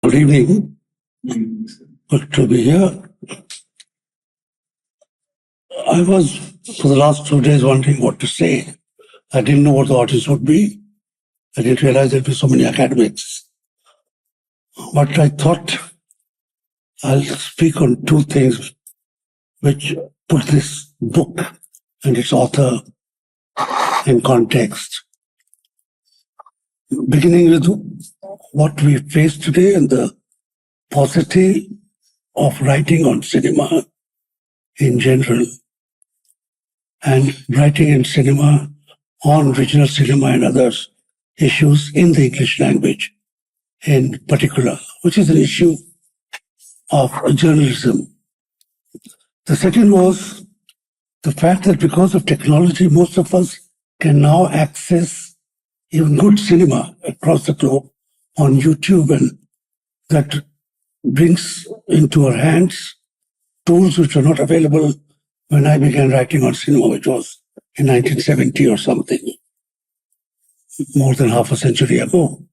Good evening. Good to be here. I was, for the last 2 days, wondering what to say. I didn't know what the audience would be. I didn't realize there'd be so many academics. But I thought I'll speak on two things which put this book and its author in context. Beginning with what we face today and the paucity of writing on cinema in general, and writing in cinema on regional cinema and other issues in the English language in particular, which is an issue of journalism. The second was the fact that because of technology, most of us can now access even good cinema across the globe on YouTube, and that brings into our hands tools which were not available when I began writing on cinema, which was in 1970 or something, more than half a century ago.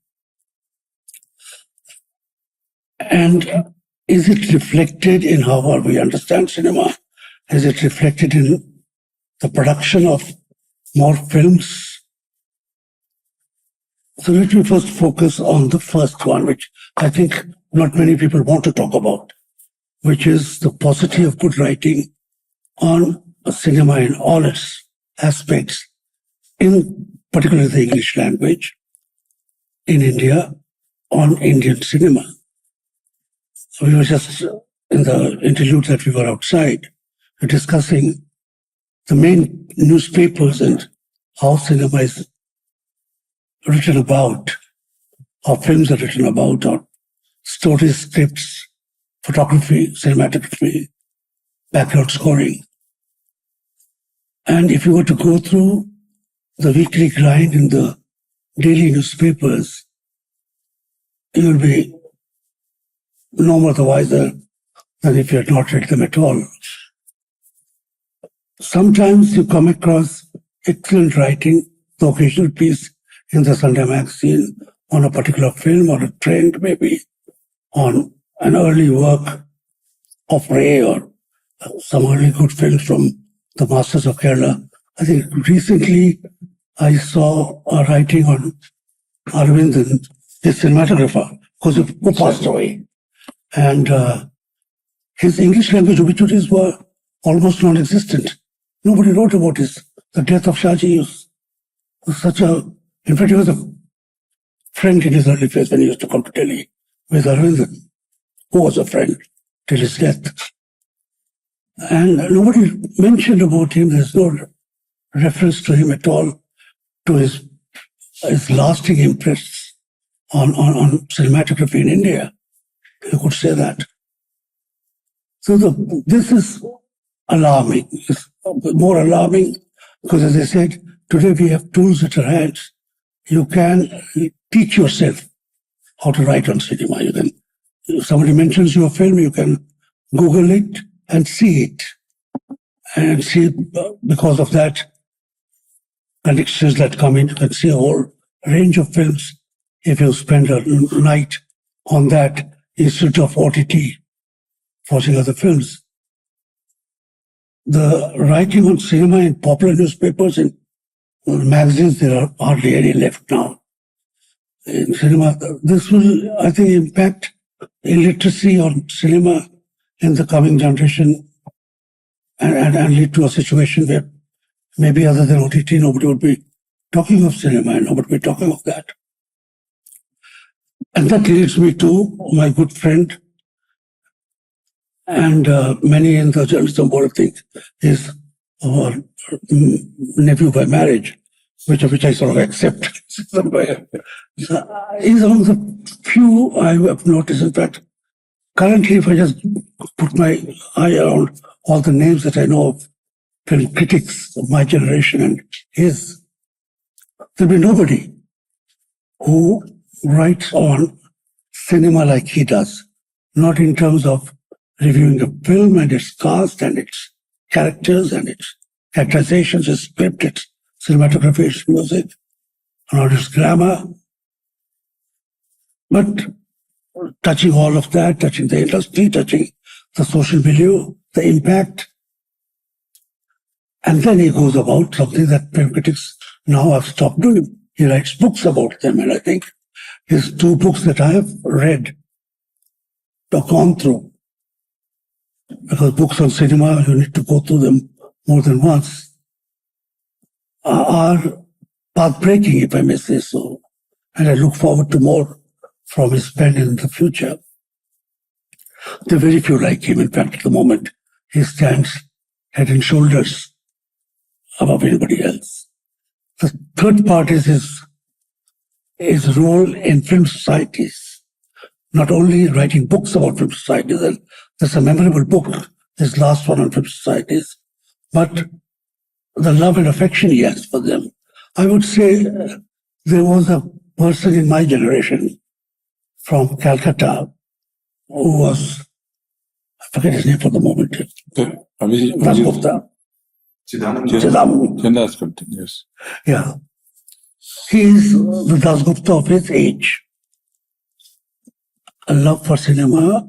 And is it reflected in how we understand cinema? Is it reflected in the production of more films? So let me first focus on the first one, which I think not many people want to talk about, which is the paucity of good writing on cinema in all its aspects, in particularly the English language, in India, on Indian cinema. We were just in the interlude that we were outside discussing the main newspapers and how cinema is written about, how films are written about, or stories, scripts, photography, cinematography, background scoring. And if you were to go through the weekly grind in the daily newspapers, you will be no more the wiser than if you had not read them at all. Sometimes you come across excellent writing, the occasional piece in the Sunday magazine on a particular film or a trend, maybe on an early work of Ray or some early good films from the Masters of Kerala. I think recently I saw a writing on Arvindan, his cinematographer, who passed away. And his English language obituaries were almost non-existent. Nobody wrote about the death of Shaji. In fact, he was a friend in his early phase when he used to come to Delhi with Arvindan, who was a friend till his death. And nobody mentioned about him. There's no reference to him at all, to his lasting impress on cinematography in India. You could say that. So this is alarming. It's more alarming because, as I said, today we have tools at our hands. You can teach yourself how to write on cinema. If somebody mentions your film, you can Google it and see it. And see, because of that, connections that come in, you can see a whole range of films if you spend a night on that instead of OTT, watching other films. The writing on cinema in popular newspapers and magazines, there are hardly any left now. In cinema, this will, I think, impact illiteracy on cinema in the coming generation and lead to a situation where maybe other than OTT, nobody would be talking of cinema and nobody would be talking of that. And that leads me to my good friend and many in the journalism world think is our nephew by marriage, which I sort of accept. He's among the few I have noticed. In fact, currently, if I just put my eye around all the names that I know of film critics of my generation and his, there'll be nobody who writes on cinema like he does, not in terms of reviewing a film and its cast and its characters and its characterizations, its script, its cinematography, its music, and all its grammar. But touching all of that, touching the industry, touching the social milieu, the impact. And then he goes about something that film critics now have stopped doing. He writes books about them, and I think his 2 books that I have read or gone through, because books on cinema, you need to go through them more than once, are path-breaking, if I may say so. And I look forward to more from his pen in the future. There are very few like him. In fact, at the moment, he stands head and shoulders above anybody else. The third part is his role in film societies. Not only writing books about film societies, and there's a memorable book, his last one on film societies, but the love and affection he has for them. I would say there was a person in my generation from Calcutta who was, I forget his name for the moment. Dasgupta. Chidamu. Yes. Yeah. He is the Dasgupta of his age. A love for cinema,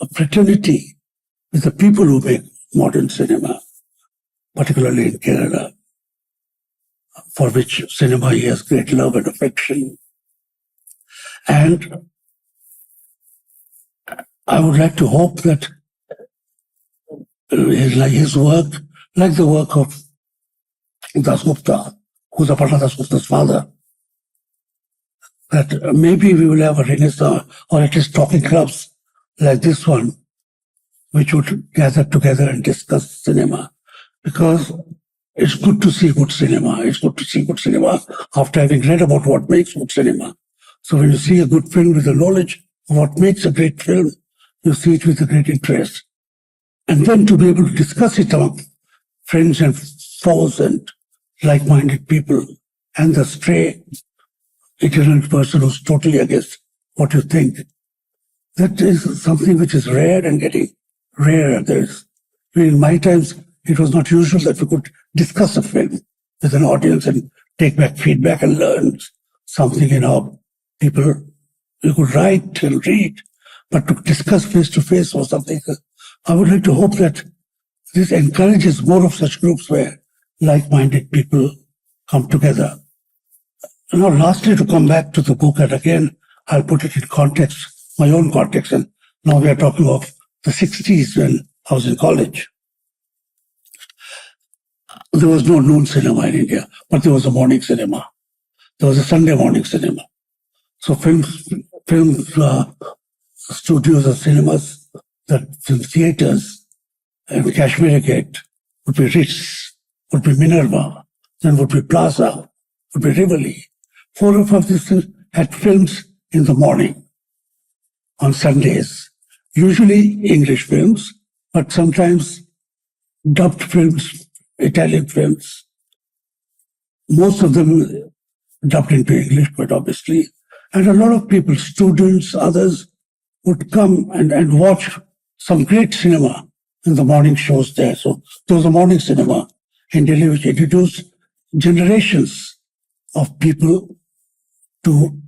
a fraternity with the people who make modern cinema, particularly in Kerala, for which cinema he has great love and affection. And I would like to hope that his work, like the work of Dasgupta, who's Aparna Dasgupta's father, that maybe we will have a renaissance or at least talking clubs like this one, which would gather together and discuss cinema. Because it's good to see good cinema. It's good to see good cinema after having read about what makes good cinema. So when you see a good film with the knowledge of what makes a great film, you see it with a great interest. And then to be able to discuss it among friends and foes and like-minded people, and the stray, ignorant person who's totally against what you think. That is something which is rare and getting rarer. In my times, it was not usual that we could discuss a film with an audience and take back feedback and learn something. People, you could write and read, but to discuss face to face was something. I would like to hope that this encourages more of such groups where like-minded people come together. Now, lastly, to come back to the book, and again, I'll put it in context, my own context, and now we are talking of the 60s when I was in college. There was no noon cinema in India, but there was a morning cinema. There was a Sunday morning cinema. So film studios or cinemas, the film theaters, and Kashmiri Gate would be Ritz, would be Minerva, then would be Plaza, would be Rivoli. 4 or 5 these things had films in the morning on Sundays. Usually English films, but sometimes dubbed films, Italian films. Most of them dubbed into English, quite obviously. And a lot of people, students, others, would come and watch some great cinema in the morning shows there. So there was a morning cinema in Delhi which introduced generations of people to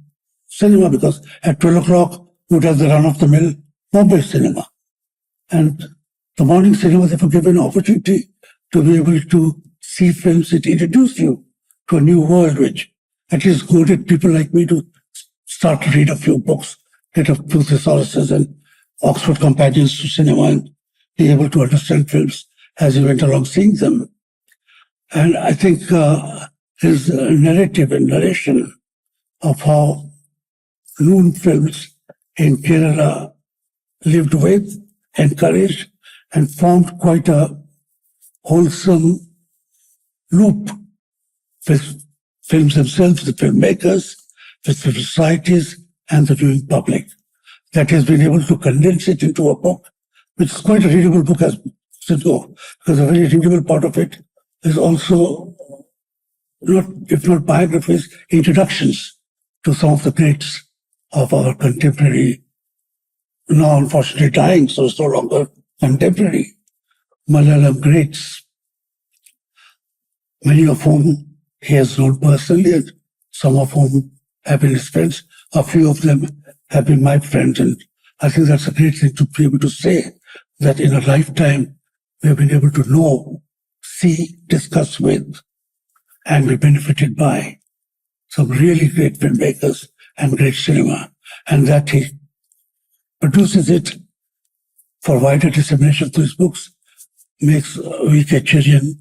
cinema, because at 12 o'clock you would have the run-of-the-mill Bombay cinema. And the morning cinema, therefore, gave an opportunity to be able to see films. It introduced you to a new world, which at least goaded people like me to start to read a few books, get a few thesauruses and Oxford companions to cinema, and be able to understand films as you went along seeing them. And I think his narrative and narration of how noon films in Kerala lived with, encouraged, and formed quite a wholesome loop with films themselves, the filmmakers, with the societies, and the viewing public. That has been able to condense it into a book, which is quite a readable book as go, because a very readable part of it is also, if not biographies, introductions to some of the greats of our contemporary, now unfortunately dying, so it's no longer contemporary, Malayalam greats, many of whom he has known personally, and some of whom have been his friends. A few of them have been my friends. And I think that's a great thing to be able to say, that in a lifetime, we have been able to know, see, discuss with, and be benefited by some really great filmmakers and great cinema. And that he produces it for wider dissemination through his books makes V.K. Cherian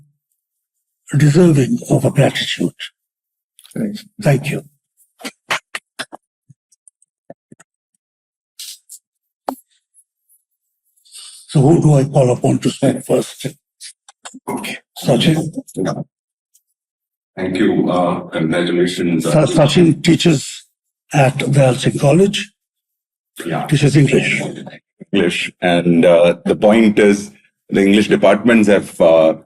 deserving of a gratitude. Thank you. So who do I call upon to speak first? Sachin? Thank you. Congratulations. Sachin teaches at Dayal College. Yeah. Teaches English. And the point is, the English departments have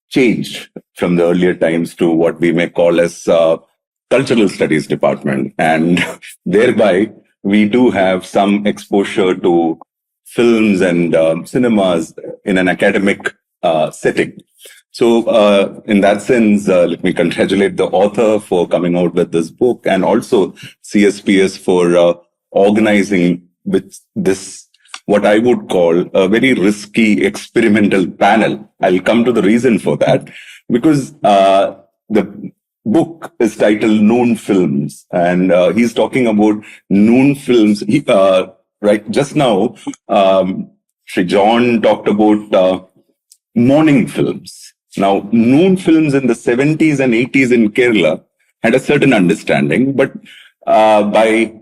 changed from the earlier times to what we may call as cultural studies department. And thereby, we do have some exposure to films and cinemas in an academic setting. So in that sense, let me congratulate the author for coming out with this book, and also CSPS for organizing with this, what I would call a very risky experimental panel. I'll come to the reason for that, because the book is titled Noon Films, and he's talking about noon films. Right, just now, Sri John talked about morning films. Now, noon films in the 70s and 80s in Kerala had a certain understanding, but by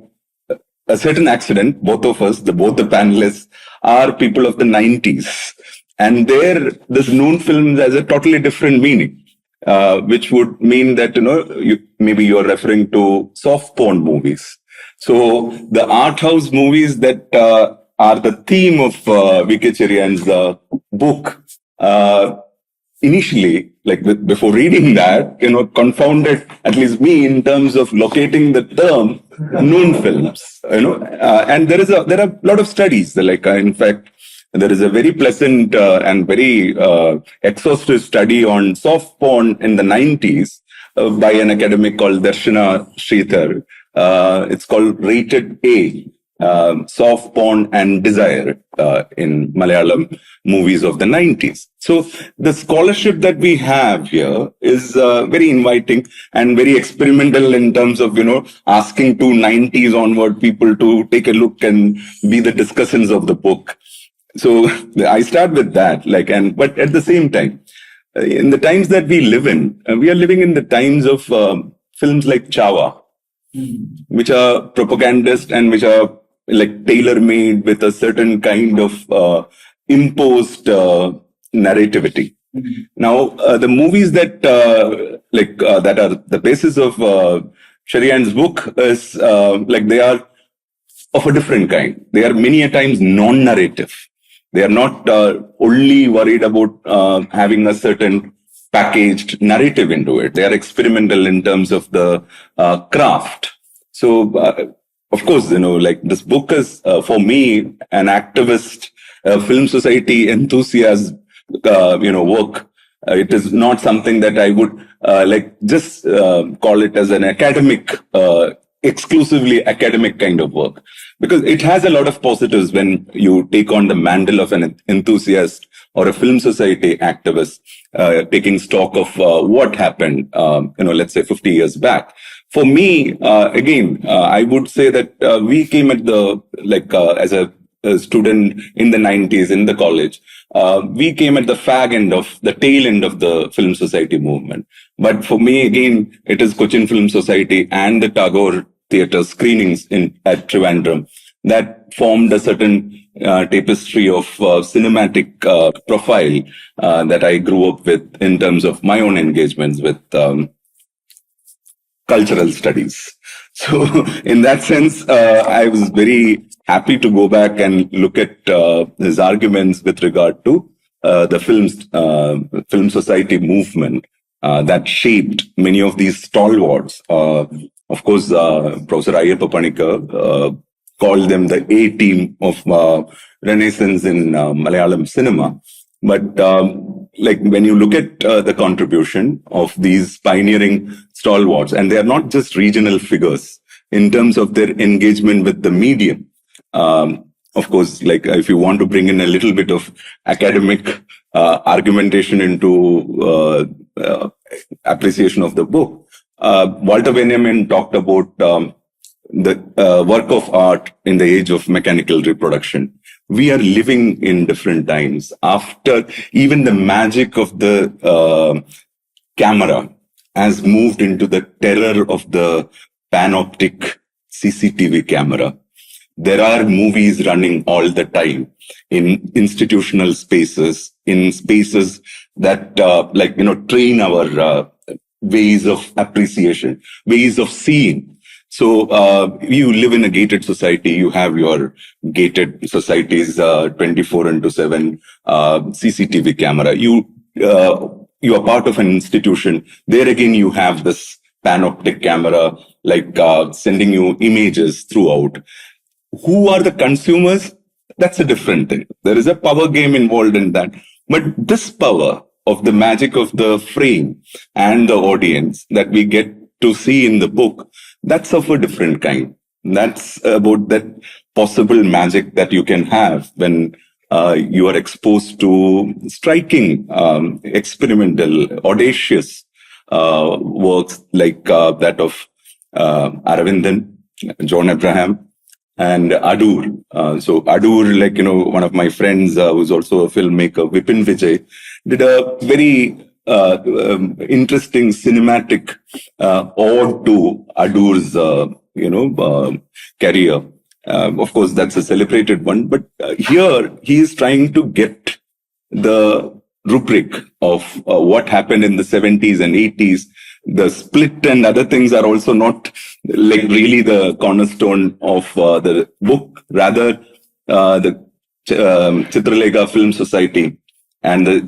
a certain accident, both of us, both the panelists, are people of the 90s. And there, this noon films has a totally different meaning, which would mean that, maybe you're referring to soft porn movies. So the art house movies that are the theme of V.K. Cherian's book, initially, before reading that, confounded at least me in terms of locating the term noon films. And there are a lot of studies. In fact, there is a very pleasant and very exhaustive study on soft porn in the 90s by an academic called Darshana Sridhar. It's called Rated A, Soft Porn and Desire in Malayalam movies of the 90s. So the scholarship that we have here is very inviting and very experimental in terms of, asking 90s onward people to take a look and be the discussants of the book. So I start with that, but at the same time, in the times that we live in, we are living in the times of films like Chava, which are propagandist and which are tailor-made with a certain kind of imposed narrativity. Now, the movies that that are the basis of Cherian's book is they are of a different kind. They are many a times non-narrative. They are not only worried about having a certain packaged narrative into it. They are experimental in terms of the craft. So, of course, this book is, for me, an activist, film society enthusiast, work. It is not something that I would just call it as an academic, exclusively academic kind of work, because it has a lot of positives when you take on the mantle of an enthusiast or a film society activist, taking stock of what happened, let's say 50 years back. For me, again, I would say that we came at the, as a student in the 90s in the college, we came at the fag end of, the tail end of the film society movement. But for me, again, it is Cochin Film Society and the Tagore Theatre screenings at Trivandrum that formed a certain tapestry of cinematic profile that I grew up with in terms of my own engagements with cultural studies. So in that sense, I was very happy to go back and look at his arguments with regard to the film society movement that shaped many of these stalwarts. Of course, Professor Ayyappa Panikar called them the A-team of Renaissance in Malayalam cinema. But when you look at the contribution of these pioneering stalwarts, and they are not just regional figures, in terms of their engagement with the medium. Of course, like if you want to bring in a little bit of academic argumentation into appreciation of the book, Walter Benjamin talked about the work of art in the age of mechanical reproduction. We are living in different times. After even the magic of the camera has moved into the terror of the panoptic CCTV camera. There are movies running all the time in institutional spaces, in spaces that train our ways of appreciation, ways of seeing. So you live in a gated society, you have your gated societies, 24/7 CCTV camera. You are part of an institution. There again, you have this panoptic camera, sending you images throughout. Who are the consumers? That's a different thing. There is a power game involved in that. But this power of the magic of the frame and the audience that we get to see in the book, that's of a different kind. That's about that possible magic that you can have when you are exposed to striking, experimental, audacious works like that of Aravindan, John Abraham, and Adur. So Adur, one of my friends who's also a filmmaker, Vipin Vijay, did a very interesting cinematic ode to Adur's, career. Of course, that's a celebrated one, but here he is trying to get the rubric of what happened in the 70s and 80s. The split and other things are also not really the cornerstone of the book. Rather, the Chitralekha Film Society and the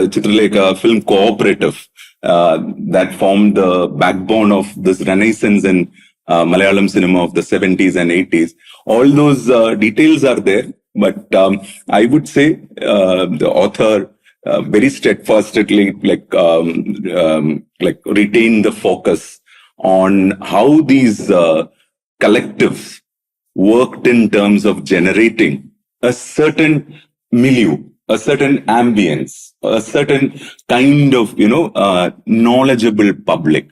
Chitralekha Film Cooperative that formed the backbone of this renaissance in Malayalam cinema of the 70s and 80s. All those details are there, but I would say the author very steadfastly retain the focus on how these collectives worked in terms of generating a certain milieu, a certain ambience, a certain kind of knowledgeable public.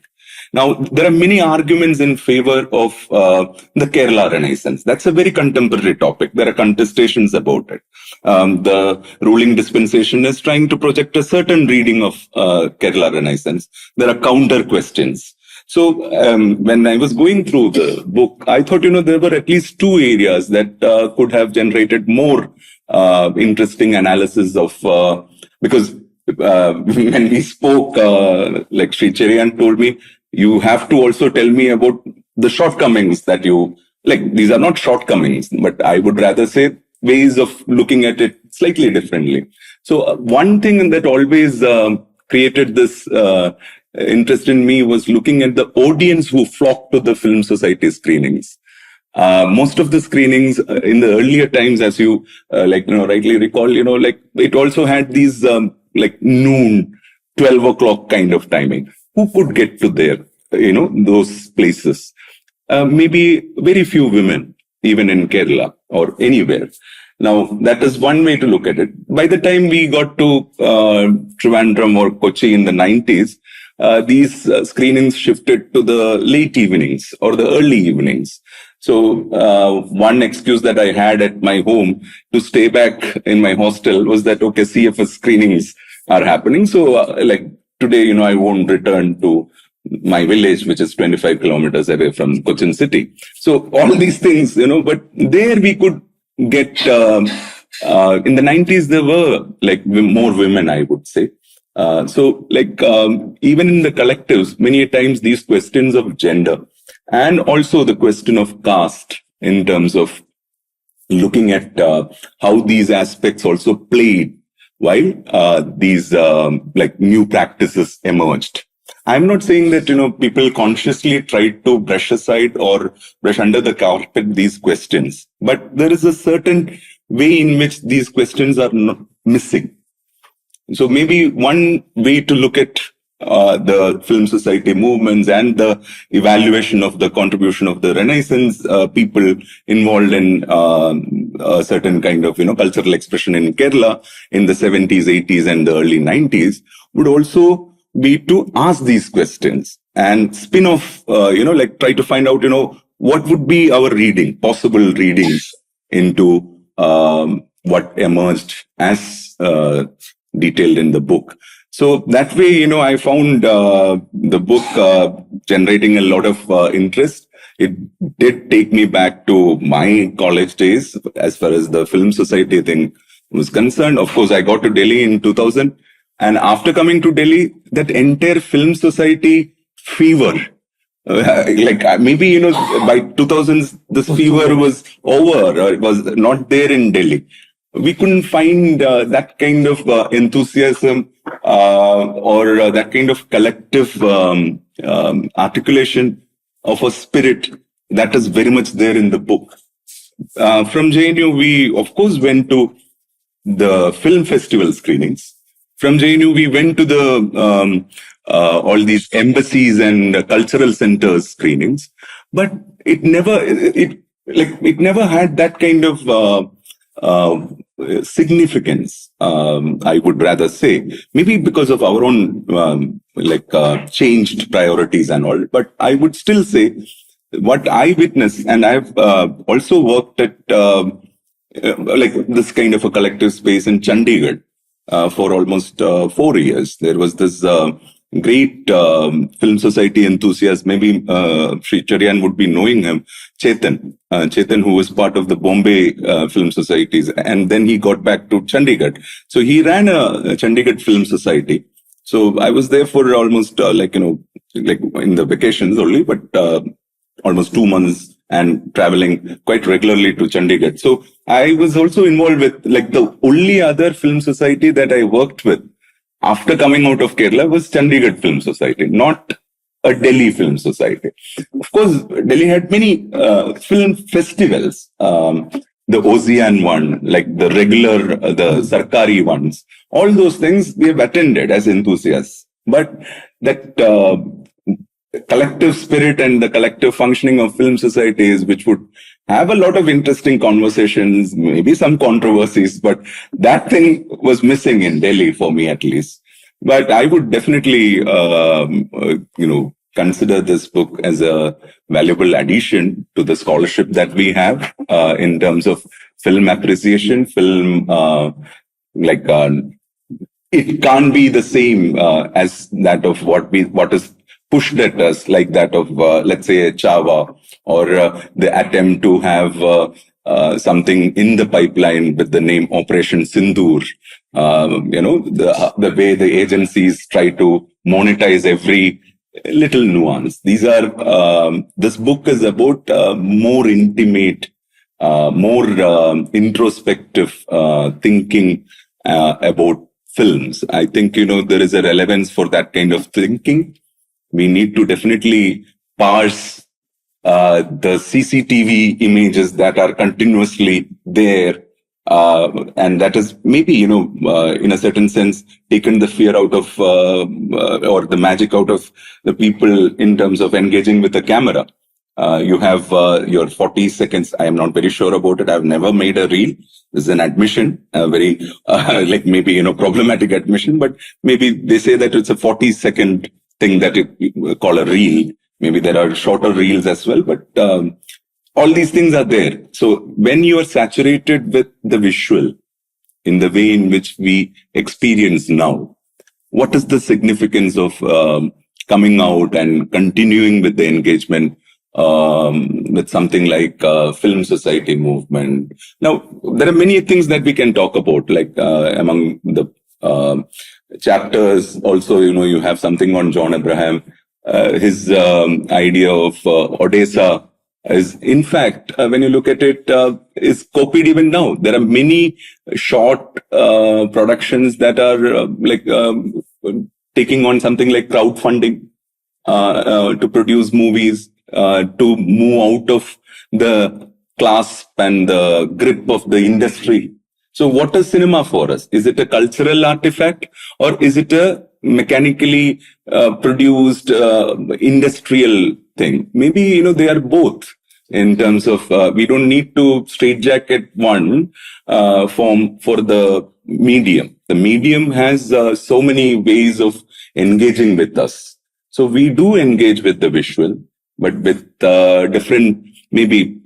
Now, there are many arguments in favor of the Kerala Renaissance. That's a very contemporary topic. There are contestations about it. The ruling dispensation is trying to project a certain reading of Kerala Renaissance. There are counter questions. So when I was going through the book, I thought, there were at least two areas that could have generated more interesting analysis of, because when we spoke, Sri Cherian told me, you have to also tell me about the shortcomings that you, these are not shortcomings, but I would rather say ways of looking at it slightly differently. So one thing that always created this interest in me was looking at the audience who flocked to the Film Society screenings. Most of the screenings in the earlier times, as you rightly recall, it also had these noon, 12 o'clock kind of timing. Who could get to there, those places? Maybe very few women, even in Kerala or anywhere. Now, that is one way to look at it. By the time we got to Trivandrum or Kochi in the 90s, these screenings shifted to the late evenings or the early evenings. So one excuse that I had at my home to stay back in my hostel was that, okay, CFS screenings are happening. So today, I won't return to my village, which is 25 kilometers away from Cochin city. So all these things, but there we could get, in the 90s, there were more women, I would say. Even in the collectives, many times these questions of gender and also the question of caste in terms of looking at how these aspects also played while these new practices emerged. I'm not saying that, people consciously tried to brush aside or brush under the carpet these questions, but there is a certain way in which these questions are missing. So maybe one way to look at the film society movements and the evaluation of the contribution of the Renaissance people involved in a certain kind of, cultural expression in Kerala in the 70s, 80s, and the early 90s would also be to ask these questions and spin off, try to find out, what would be our reading, possible readings into what emerged as detailed in the book. So that way, I found the book generating a lot of interest. It did take me back to my college days as far as the film society thing was concerned. Of course, I got to Delhi in 2000. And after coming to Delhi, that entire film society fever, maybe, by 2000s, this fever was over or it was not there in Delhi. We couldn't find that kind of enthusiasm or that kind of collective articulation of a spirit that is very much there in the book. From JNU, we, of course, went to the film festival screenings. From JNU, we went to the all these embassies and cultural centers screenings, but it never had that kind of significance. I would rather say, maybe because of our own changed priorities and all. But I would still say what I witnessed, and I've also worked at this kind of a collective space in Chandigarh. For almost 4 years. There was this great film society enthusiast, maybe Sri Cherian would be knowing him, Chetan, who was part of the Bombay film societies, and then he got back to Chandigarh. So he ran a Chandigarh film society. So I was there for almost in the vacations only, but almost 2 months and traveling quite regularly to Chandigarh. So I was also involved with, the only other film society that I worked with after coming out of Kerala was Chandigarh Film Society, not a Delhi Film Society. Of course, Delhi had many film festivals, the Ozian one, like the regular, the Sarkari ones. All those things we have attended as enthusiasts. But that collective spirit and the collective functioning of film societies, which would have a lot of interesting conversations, maybe some controversies, but that thing was missing in Delhi for me at least. But I would definitely, consider this book as a valuable addition to the scholarship that we have in terms of film appreciation, film, it can't be the same as that of what is pushed at us, like that of, let's say, a Chava, or the attempt to have something in the pipeline with the name Operation Sindoor. The way the agencies try to monetize every little nuance. These are, this book is about more intimate, more introspective thinking about films. I think, there is a relevance for that kind of thinking. We need to definitely parse the CCTV images that are continuously there. And that has maybe, in a certain sense, taken the fear out of, or the magic out of the people in terms of engaging with the camera. You have your 40 seconds. I am not very sure about it. I've never made a reel. This is an admission, very, maybe, problematic admission, but maybe they say that it's a 40-second thing that you call a reel. Maybe there are shorter reels as well, but all these things are there. So when you are saturated with the visual in the way in which we experience now, what is the significance of coming out and continuing with the engagement with something like film society movement? Now, there are many things that we can talk about, like among the chapters also, you have something on John Abraham. His idea of Odessa is, in fact, when you look at it, is copied even now. There are many short productions that are taking on something like crowdfunding to produce movies, to move out of the clasp and the grip of the industry. So what is cinema for us? Is it a cultural artifact, or is it a mechanically produced industrial thing. Maybe, they are both in terms of we don't need to straitjacket one form for the medium. The medium has so many ways of engaging with us. So we do engage with the visual, but with different maybe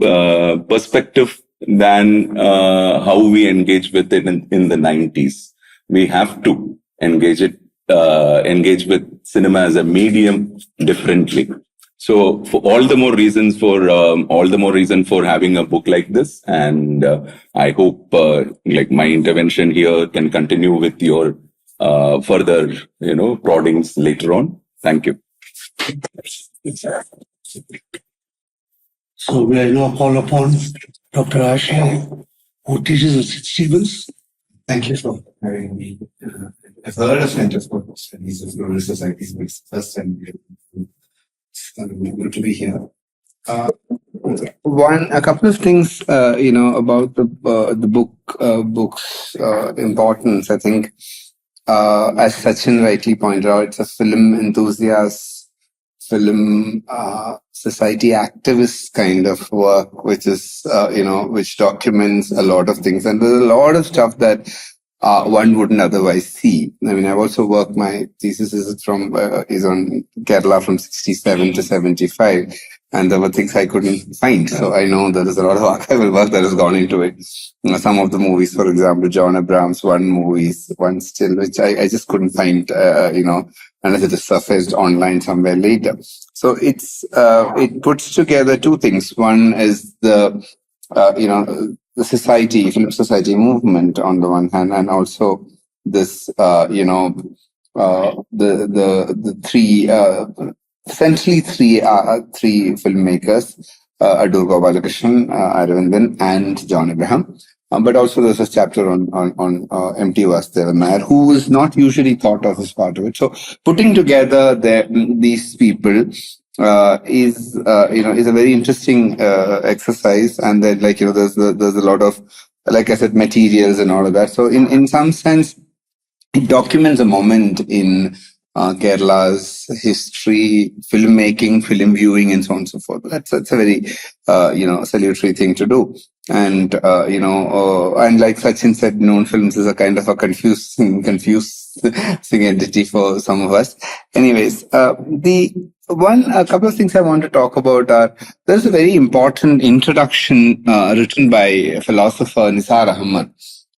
perspective than how we engage with it in the 90s. We have to engage with cinema as a medium differently. So for all the more reason for having a book like this, and I hope like my intervention here can continue with your further proddings later on. Thank you. So we now call upon Dr. Ashley, who teaches us at Stevens. Thank you for having me. I've heard of Centers for Studies of Plural Societies, but it's the first time good to be here. A couple of things, about the book's importance. I think, as Sachin rightly pointed out, it's a film enthusiast, film society activist kind of work, which is, which documents a lot of things, and there's a lot of stuff that one wouldn't otherwise see. I mean, I've also worked, my thesis is on Kerala from 67 to 75, and there were things I couldn't find. So I know there is a lot of archival work that has gone into it. Some of the movies, for example, John Abraham's one still, which I just couldn't find, unless it is surfaced online somewhere later. So it puts together two things. One is the film society movement on the one hand, and also this, the three, essentially three filmmakers, Adur Gopalakrishnan, Aravindan, and John Abraham. But also there's a chapter on M.T. Vasudevan Nair, who is not usually thought of as part of it. So putting together these people is a very interesting exercise, and that there's a lot of, like I said, materials and all of that. So in some sense, it documents a moment in Kerala's history, filmmaking, film viewing, and so on and so forth. That's a very salutary thing to do. And and like Sachin said, known films is a kind of a confusing entity for some of us. Anyways, a couple of things I want to talk about are, there's a very important introduction written by philosopher Nisar Ahmad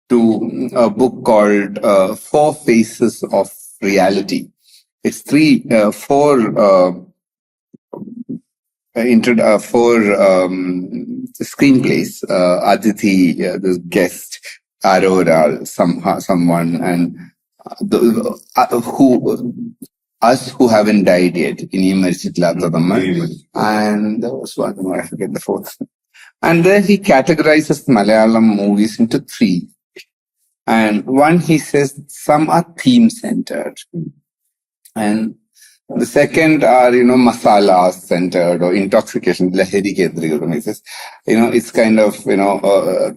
to a book called Four Faces of Reality. It's four screenplays. Aditi, the guest, Aurora, someone, and who haven't died yet. And there was one more, I forget the fourth. And then he categorizes Malayalam movies into three. And one, he says, some are theme-centered. And the second are, masala-centered or intoxication, lahiri kendriga. He says, it's kind of,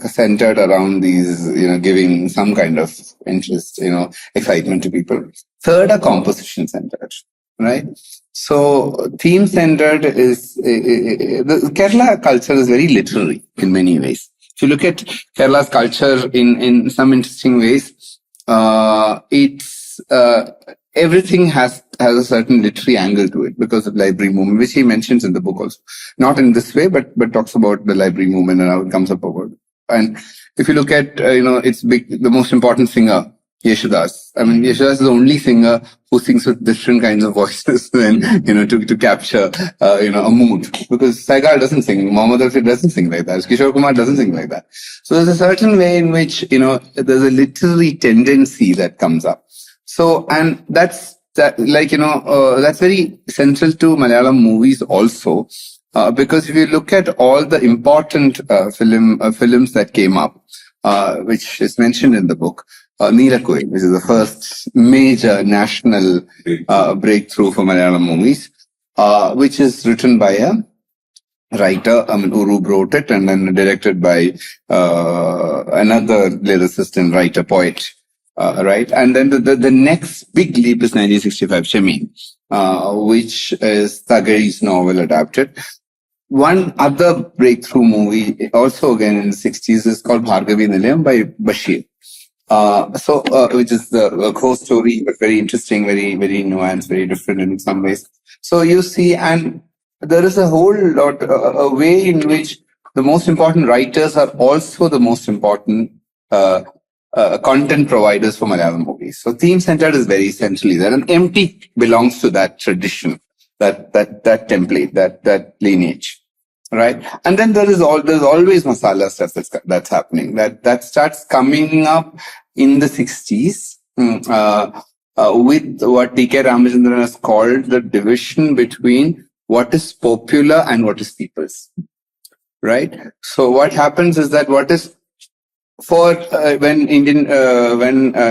centered around these, giving some kind of interest, excitement to people. Third are composition-centered, right? So theme-centered is, the Kerala culture is very literary in many ways. If you look at Kerala's culture in some interesting ways, it's, everything has a certain literary angle to it because of library movement, which he mentions in the book also. Not in this way, but talks about the library movement and how it comes up over. And if you look at, it's the most important singer, Yeshudas. I mean, Yeshudas is the only singer who sings with different kinds of voices and, to capture, a mood. Because Saigal doesn't sing, Mohammed Rafi doesn't sing like that, Kishore Kumar doesn't sing like that. So there's a certain way in which, there's a literary tendency that comes up. So, and that's very central to Malayalam movies also, because if you look at all the important films that came up, which is mentioned in the book, Neelakuil, which is the first major national breakthrough for Malayalam movies, which is written by a writer, Uru wrote it, and then directed by another lyricist and writer, poet, right? And then the next big leap is 1965, Shemi, which is Thagai's novel adapted. One other breakthrough movie, also again in the 60s, is called Bhargavi Nilayam by Bashir. Which is the ghost story, but very interesting, very, very nuanced, very different in some ways. So you see, and there is a whole lot, a way in which the most important writers are also the most important content providers for Malayalam movies. So theme-centered is very essentially there, and Empty belongs to that tradition, that template, that lineage. Right. And then there's always masala stuff that's happening. That starts coming up in the 60s, with what T.K. Ramachandran has called the division between what is popular and what is people's. Right. So what happens is that what is for when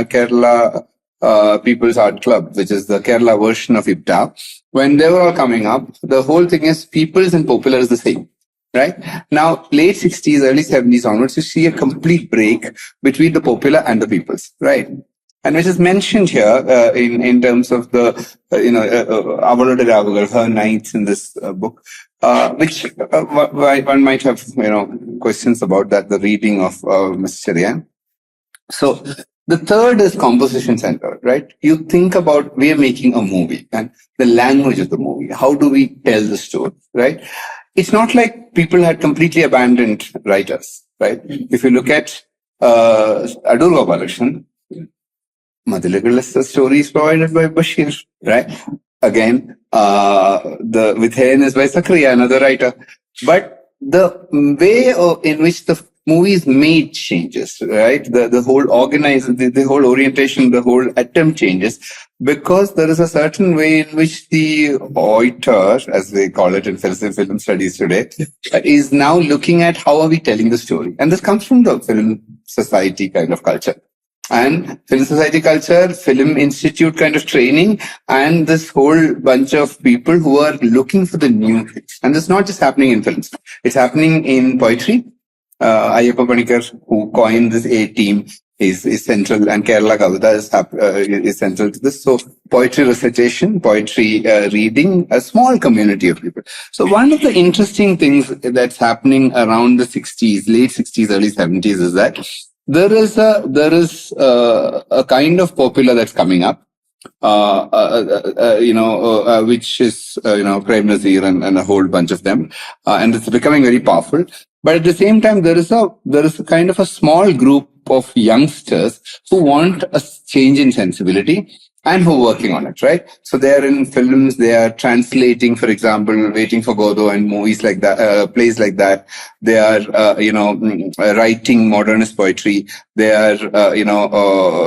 Kerala People's Art Club, which is the Kerala version of IPTA, when they were all coming up, the whole thing is people's and popular is the same. Right? Now, late 60s, early 70s onwards, you see a complete break between the popular and the people's. Right? And which is mentioned here in terms of the, Avalode Ravugal, her nights in this book, which one might have, questions about that, the reading of Mr. Cherian. So, the third is composition centered, right? You think about, we are making a movie and the language of the movie. How do we tell the story, right? It's not like people had completely abandoned writers, right? If you look at Adur Gopalakrishnan, Madhulagal is the stories provided by Bashir, right? Again, the Vithayan is by Sakriya, another writer. But the way in which the movie is made changes, right? The whole the whole orientation, the whole attempt changes, because there is a certain way in which the auteur, as they call it in film studies today, is now looking at how are we telling the story. And this comes from the film society kind of culture. And film society culture, film institute kind of training, and this whole bunch of people who are looking for the new things. And it's not just happening in films. It's happening in poetry. Ayyappa Panikar, who coined this A-team, is central, and Kerala Kavita is central to this. So poetry recitation, poetry reading, a small community of people. So one of the interesting things that's happening around the 60s, late 60s, early 70s is that there is a kind of popular that's coming up, which is, Prem Nazir and a whole bunch of them. And it's becoming very powerful. But at the same time, there is a kind of a small group of youngsters who want a change in sensibility and who are working on it, right? So they are in films, they are translating, for example, Waiting for Godot and movies like that, plays like that. They are, writing modernist poetry. They are,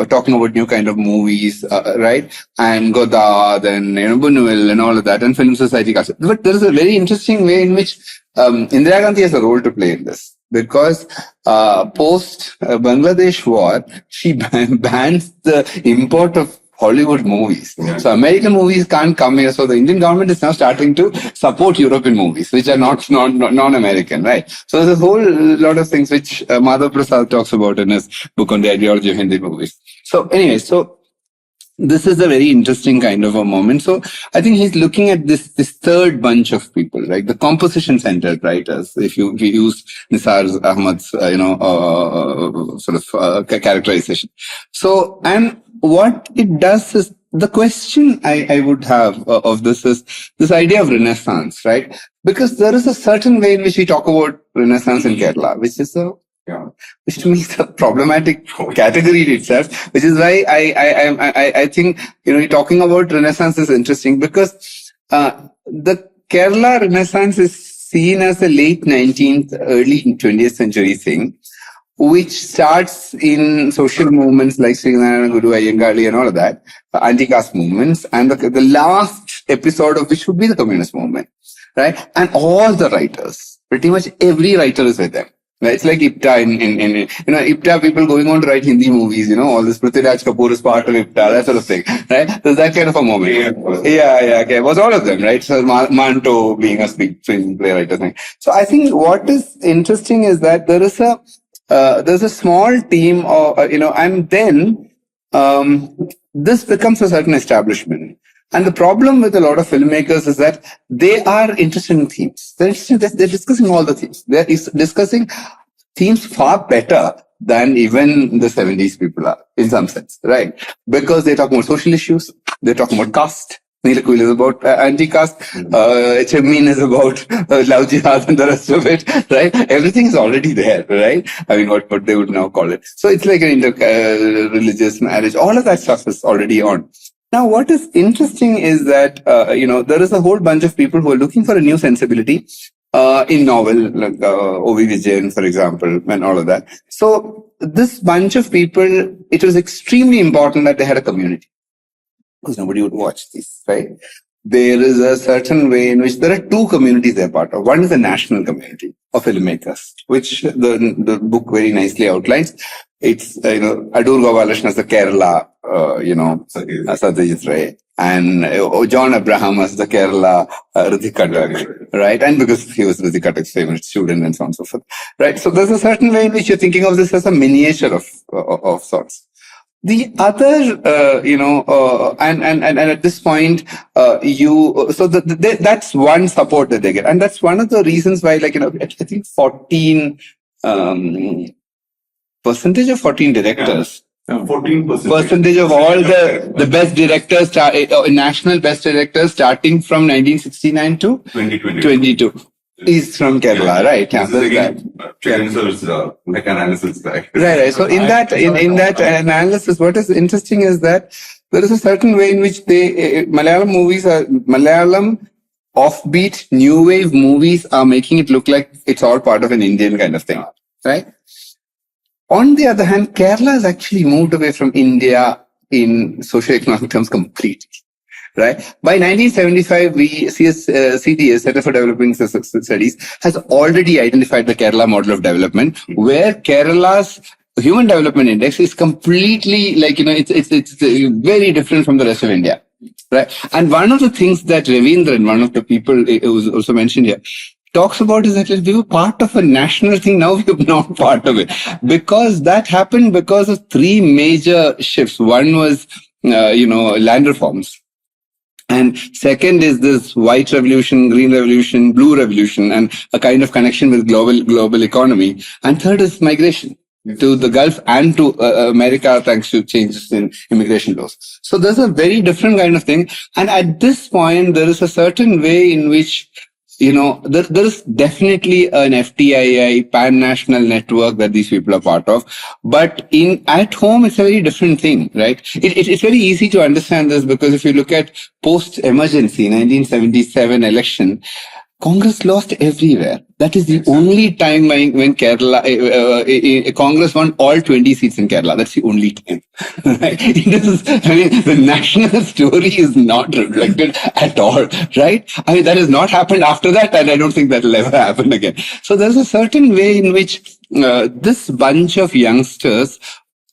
talking about new kind of movies, right? And Godard and, Buñuel and all of that, and film society culture. But there is a very interesting way in which Indira Gandhi has a role to play in this, because post Bangladesh war, she bans the import of Hollywood movies. Yeah. So American movies can't come here. So the Indian government is now starting to support European movies, which are not non-American, right? So there's a whole lot of things which Madhav Prasad talks about in his book on the ideology of Hindi movies. So anyway, this is a very interesting kind of a moment. So I think he's looking at this third bunch of people, right? The composition-centered writers. If you use Nisar Ahmad's, characterization. So, and what it does is, the question I would have of this is this idea of Renaissance, right? Because there is a certain way in which we talk about Renaissance in Kerala, which is which to me is a problematic category in itself, which is why I think, talking about Renaissance is interesting, because the Kerala Renaissance is seen as a late 19th, early 20th century thing, which starts in social movements like Sri Narayanan, Guru Ayyangali and all of that, anti-caste movements, and the last episode of which would be the communist movement, right? And all the writers, pretty much every writer is with them. It's like IPTA in IPTA people going on to write Hindi movies, all this Prithviraj Kapoor is part of IPTA, that sort of thing, right? There's that kind of a moment. Yeah, okay. It was all of them, right? So Manto being a screen playwright thing. So I think what is interesting is that there's a small team of, and then this becomes a certain establishment. And the problem with a lot of filmmakers is that they are interested in themes. They're discussing all the themes. They're discussing themes far better than even the 70s people are, in some sense, right? Because they talk about social issues, they talk about caste. Neelakuil is about anti-caste, Cherian is about love jihad and the rest of it, right? Everything is already there, right? I mean, what they would now call it. So it's like an inter-religious marriage. All of that stuff is already on. Now, what is interesting is that, there is a whole bunch of people who are looking for a new sensibility in novel, like O.V. Vijayan, for example, and all of that. So this bunch of people, it was extremely important that they had a community, because nobody would watch this, right? There is a certain way in which there are two communities they're part of. One is the national community of filmmakers, which the book very nicely outlines. It's, Adur Gopalakrishnan as the Kerala, Satyajit Ray, and John Abraham as the Kerala Ritik Katak, right? And because he was Ritik Katak's favorite student and so on and so forth, right? So there's a certain way in which you're thinking of this as a miniature of sorts. The other, and at this point, that's one support that they get. And that's one of the reasons why, I think 14, percentage of 14 directors. 14% Percentage of all the best directors, national best directors starting from 1969 to 2022. Is from Kerala, right? Yeah, this is again Cherian's analysis back. Right. So in that analysis, what is interesting is that there is a certain way in which Malayalam offbeat new wave movies are making it look like it's all part of an Indian kind of thing, right? On the other hand, Kerala has actually moved away from India in socio-economic terms completely. Right. By 1975, CSPS, Center for Developing Studies, has already identified the Kerala model of development, where Kerala's Human Development Index is completely it's very different from the rest of India. Right. And one of the things that Ravindran, one of the people who's also mentioned here, talks about is that we were part of a national thing. Now we are not part of it, because that happened because of three major shifts. One was, land reforms. And second is this white revolution, green revolution, blue revolution, and a kind of connection with global economy. And third is migration to the Gulf and to America, thanks to changes in immigration laws. So there's a very different kind of thing. And at this point, there is a certain way in which there is definitely an FTII pan-national network that these people are part of, but at home it's a very different thing, right? It's very easy to understand this, because if you look at post-emergency 1977 election, Congress lost everywhere. That is the only time when Kerala, Congress won all 20 seats in Kerala. That's the only time. Right? The national story is not reflected at all, right? That has not happened after that, and I don't think that will ever happen again. So there's a certain way in which this bunch of youngsters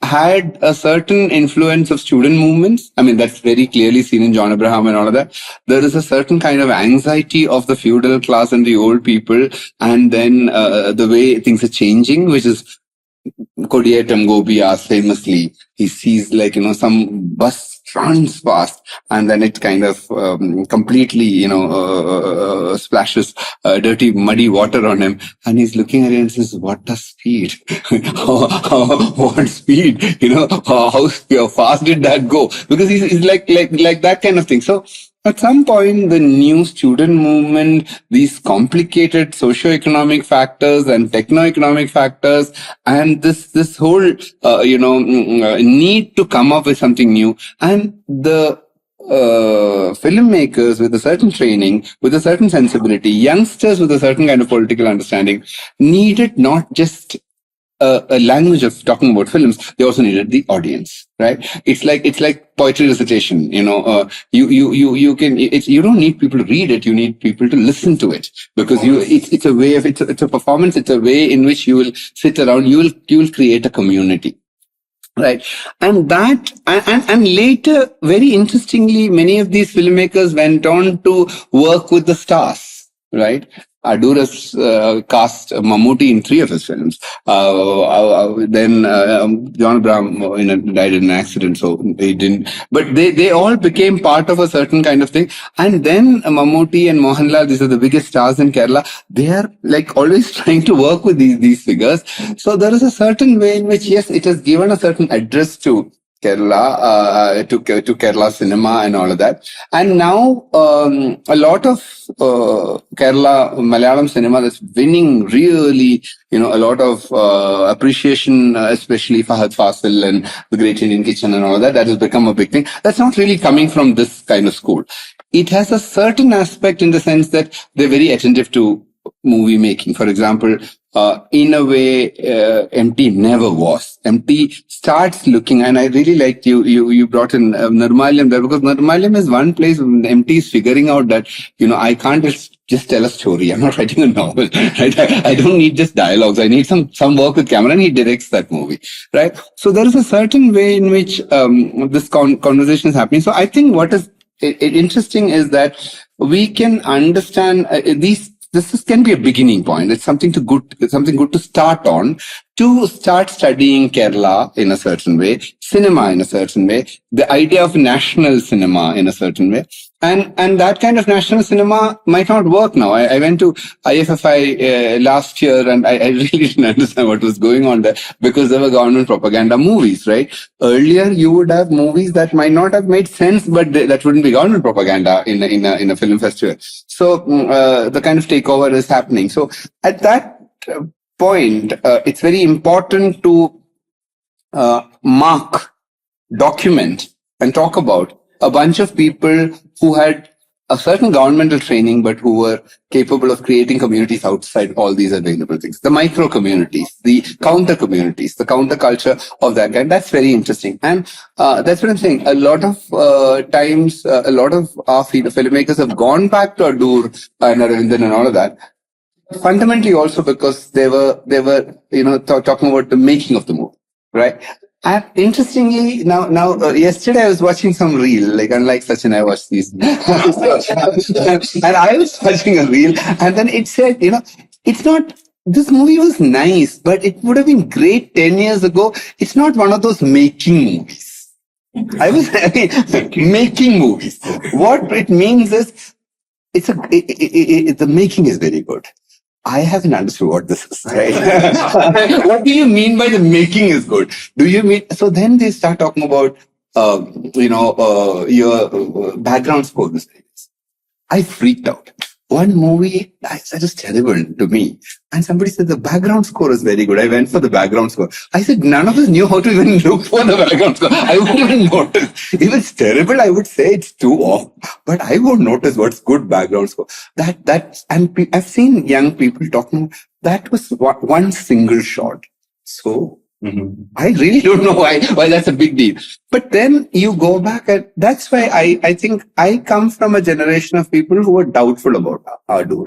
had a certain influence of student movements. That's very clearly seen in John Abraham and all of that. There is a certain kind of anxiety of the feudal class and the old people, and then the way things are changing, which is Kodiyattam Gopi asks famously, he sees some bus runs past, and then it kind of completely, splashes dirty, muddy water on him, and he's looking at it and says, "What a speed! What speed? How fast did that go?" Because he's like that kind of thing. So at some point, the new student movement, these complicated socio-economic factors and techno-economic factors, and this whole, need to come up with something new, and the filmmakers with a certain training, with a certain sensibility, youngsters with a certain kind of political understanding, needed not just a language of talking about films, they also needed the audience, right? It's like poetry recitation, you don't need people to read it, you need people to listen to it, because it's a way of, it's a performance, it's a way in which you will sit around, you will create a community. Right. And that, and later, very interestingly, many of these filmmakers went on to work with the stars. right? Adur has cast Mammootty in 3 of his films. Then John Abraham died in an accident, so they didn't. But they all became part of a certain kind of thing. And then Mammootty and Mohanlal, these are the biggest stars in Kerala. They are like always trying to work with these figures. So there is a certain way in which, yes, it has given a certain address to Kerala, to Kerala cinema and all of that. And now a lot of Kerala Malayalam cinema that's winning really, a lot of appreciation, especially Fahad Fasil and the Great Indian Kitchen and all of that. That has become a big thing. That's not really coming from this kind of school. It has a certain aspect in the sense that they're very attentive to movie making. For example, in a way, MT never was. MT starts looking, and I really liked you brought in Nirmalyam there, because Nirmalyam is one place when MT is figuring out that, I can't just tell a story. I'm not writing a novel, right? I don't need just dialogues. I need some work with camera, and he directs that movie, right? So there is a certain way in which this conversation is happening. So I think what is interesting is that we can understand this can be a beginning point. It's something good to start on, to start studying Kerala in a certain way, cinema in a certain way, the idea of national cinema in a certain way. And that kind of national cinema might not work now. I went to IFFI last year, and I really didn't understand what was going on there, because there were government propaganda movies, right? Earlier, you would have movies that might not have made sense, but that wouldn't be government propaganda in a film festival. So the kind of takeover is happening. So at that point, it's very important to mark, document, and talk about a bunch of people who had a certain governmental training, but who were capable of creating communities outside all these available things. The micro communities, the counter communities, the counter culture of that kind. That's very interesting. And that's what I'm saying. A lot of times, a lot of our filmmakers have gone back to Adur and Aravindan and all of that. Fundamentally also because they were talking about the making of the movie, right? And interestingly, now yesterday I was watching some reel, like unlike Sachin, I watched these. And I was watching a reel, and then it said, it's not, this movie was nice, but it would have been great 10 years ago. It's not one of those making movies. Making movies. What it means is, the making is very good. I haven't understood what this is, right? What do you mean by the making is good? Do you mean, so then they start talking about, your background score. I freaked out. One movie, that is terrible to me. And somebody said the background score is very good. I went for the background score. I said, none of us knew how to even look for the background score. I wouldn't even notice. If it's terrible, I would say it's too off. But I won't notice what's good background score. And I've seen young people talking, that was one single shot. So, I really don't know why that's a big deal. But then you go back, and that's why I think I come from a generation of people who were doubtful about Adur.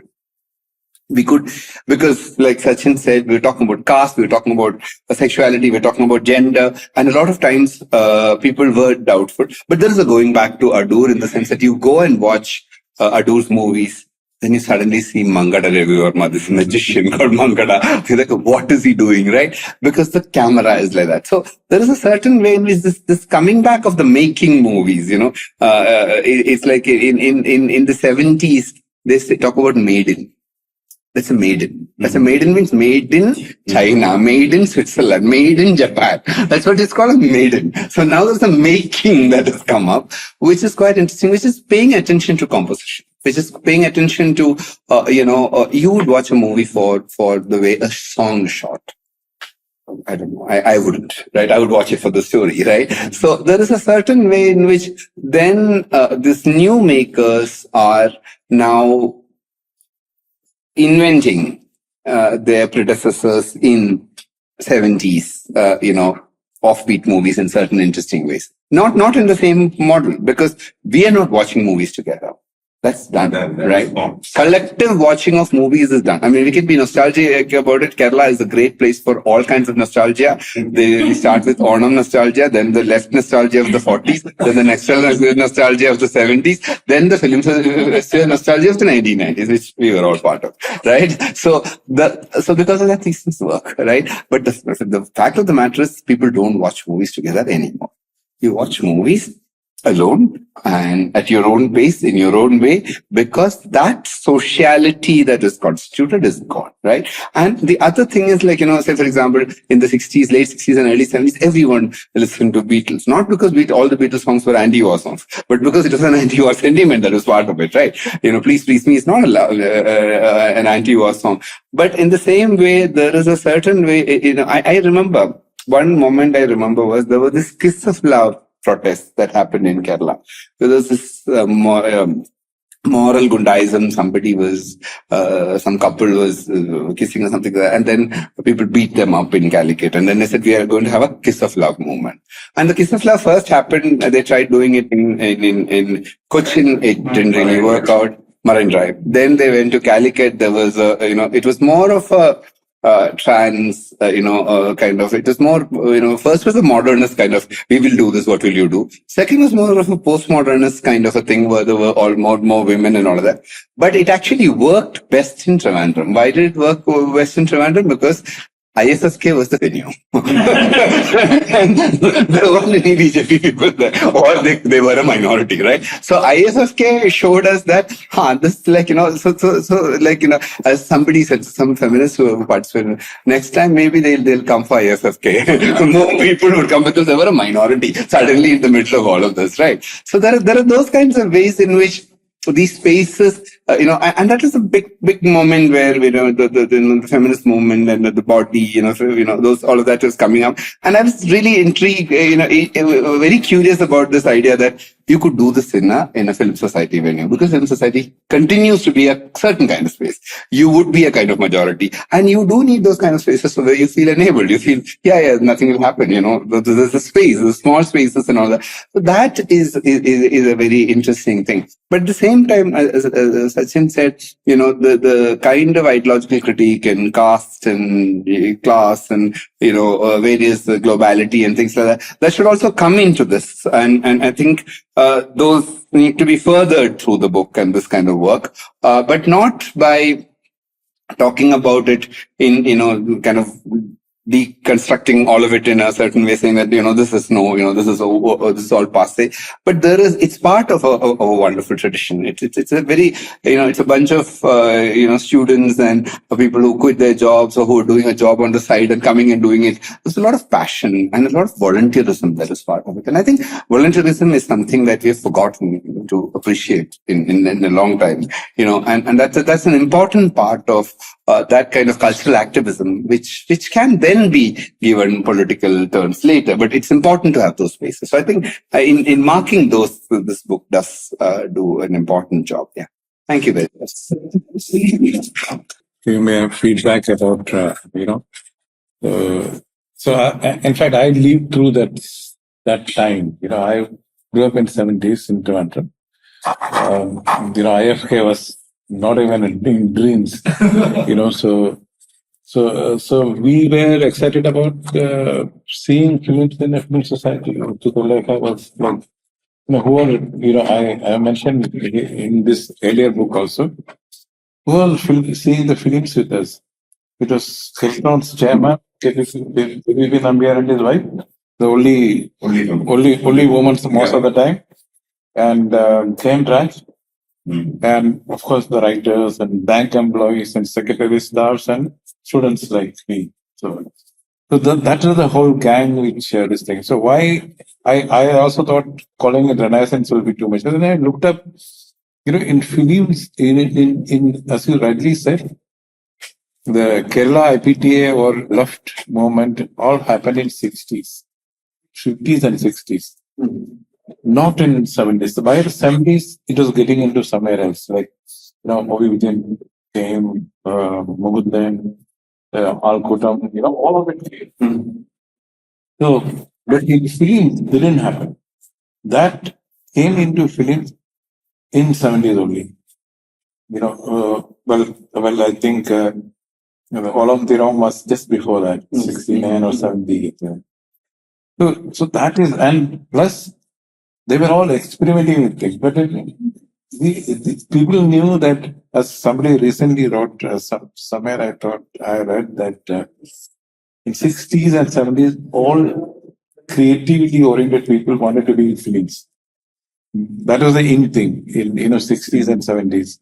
Because like Sachin said, we were talking about caste, we were talking about sexuality, we were talking about gender, and a lot of times people were doubtful. But there is a going back to Adur in the sense that you go and watch Adur's movies. Then you suddenly see Mangada Ravi Verma, this magician called Mangada. You're like, what is he doing, right? Because the camera is like that. So there is a certain way in which this coming back of the making movies, it's like in the 70s, they talk about maiden. That's a maiden. That's a maiden means made in China, made in Switzerland, made in Japan. That's what it's called, a maiden. So now there's a making that has come up, which is quite interesting, which is paying attention to composition, which is paying attention to, you would watch a movie for the way a song is shot. I don't know. I wouldn't, right? I would watch it for the story, right? So there is a certain way in which then these new makers are now inventing their predecessors in 70s, offbeat movies in certain interesting ways. Not in the same model, because we are not watching movies together. That's done, right? Collective watching of movies is done. I mean, we can be nostalgic about it. Kerala is a great place for all kinds of nostalgia. We start with Onam nostalgia, then the left nostalgia of the 40s, then the next nostalgia of the 70s, then the film nostalgia of the 1990s, which we were all part of, right? So because of that, these things work, right? But the fact of the matter is, people don't watch movies together anymore. You watch movies alone and at your own pace, in your own way, because that sociality that is constituted is gone, right? And the other thing is, like, say for example, in the 60s, late 60s and early 70s, everyone listened to Beatles, not because all the Beatles songs were anti-war songs, but because it was an anti-war sentiment that was part of it, right? Please Please Me is not an anti-war song. But in the same way, there is a certain way, I remember one moment there was this Kiss of Love protest that happened in Kerala. There was this moral gundaism. Somebody was, some couple was kissing or something like that, and then people beat them up in Calicut. And then they said, we are going to have a Kiss of Love movement. And the Kiss of Love first happened, they tried doing it in Cochin. It didn't really work out. Marine Drive. Then they went to Calicut. There was it was more of a trans, kind of, it was more, first was a modernist kind of, we will do this, what will you do? Second was more of a postmodernist kind of a thing where there were all more women and all of that. But it actually worked best in Trivandrum. Why did it work best in Trivandrum? Because ISSK was the venue. And there weren't any BJP people there, or they were a minority, right? So ISSK showed us that, this, as somebody said, some feminists who participated, next time maybe they'll come for ISSK. More people would come because they were a minority suddenly in the middle of all of this, right? So there are those kinds of ways in which these spaces, and that is a big moment where, the feminist movement and the body, all of that was coming up. And I was really intrigued, very curious about this idea that you could do this in a film society venue, because film society continues to be a certain kind of space. You would be a kind of majority, and you do need those kind of spaces where you feel enabled. You feel, nothing will happen. There's a space, there's small spaces and all that. So that is a very interesting thing. But at the same time, as Sachin said, the kind of ideological critique and caste and class and, various globality and things like that should also come into this. And I think those need to be furthered through the book and this kind of work, but not by talking about it in, kind of deconstructing all of it in a certain way, saying that, this is all passe. But it's part of a wonderful tradition. It's a very, it's a bunch of, students and people who quit their jobs or who are doing a job on the side and coming and doing it. There's a lot of passion and a lot of volunteerism that is part of it. And I think volunteerism is something that we have forgotten to appreciate in a long time, and that's an important part of that kind of cultural activism, which can then be given political terms later, but it's important to have those spaces. So I think in marking those, this book does do an important job. Yeah. Thank you very much. You may have feedback about, in fact, I lived through that time. I grew up in 70s in Toronto. IFK was not even in dreams, So we were excited about seeing films in a film society. I was like, I mentioned in this earlier book also, who are seeing the films with us. It was Hilton's chairman, K.P. Nambiar and his wife, the only women most of the time, and came Raj. And of course, the writers and bank employees and secretary staffs and students like me. So that is the whole gang which this thing. So why I also thought calling it Renaissance will be too much. And then I looked up, in films, in as you rightly said, the Kerala IPTA or left movement all happened in 60s, 50s and 60s. Not in 70s. By the 70s, it was getting into somewhere else, like, Movie Within came, Mugundan, Al-Kutam, all of it came. So, but in films, didn't happen. That came into films in 70s only. I think Olam Tiram was just before that, 69 or 70. So that is, and plus they were all experimenting with things. But the people knew that, as somebody recently wrote, somewhere I read that in 60s and 70s, all creativity oriented people wanted to be in films. That was the in thing in 60s and 70s.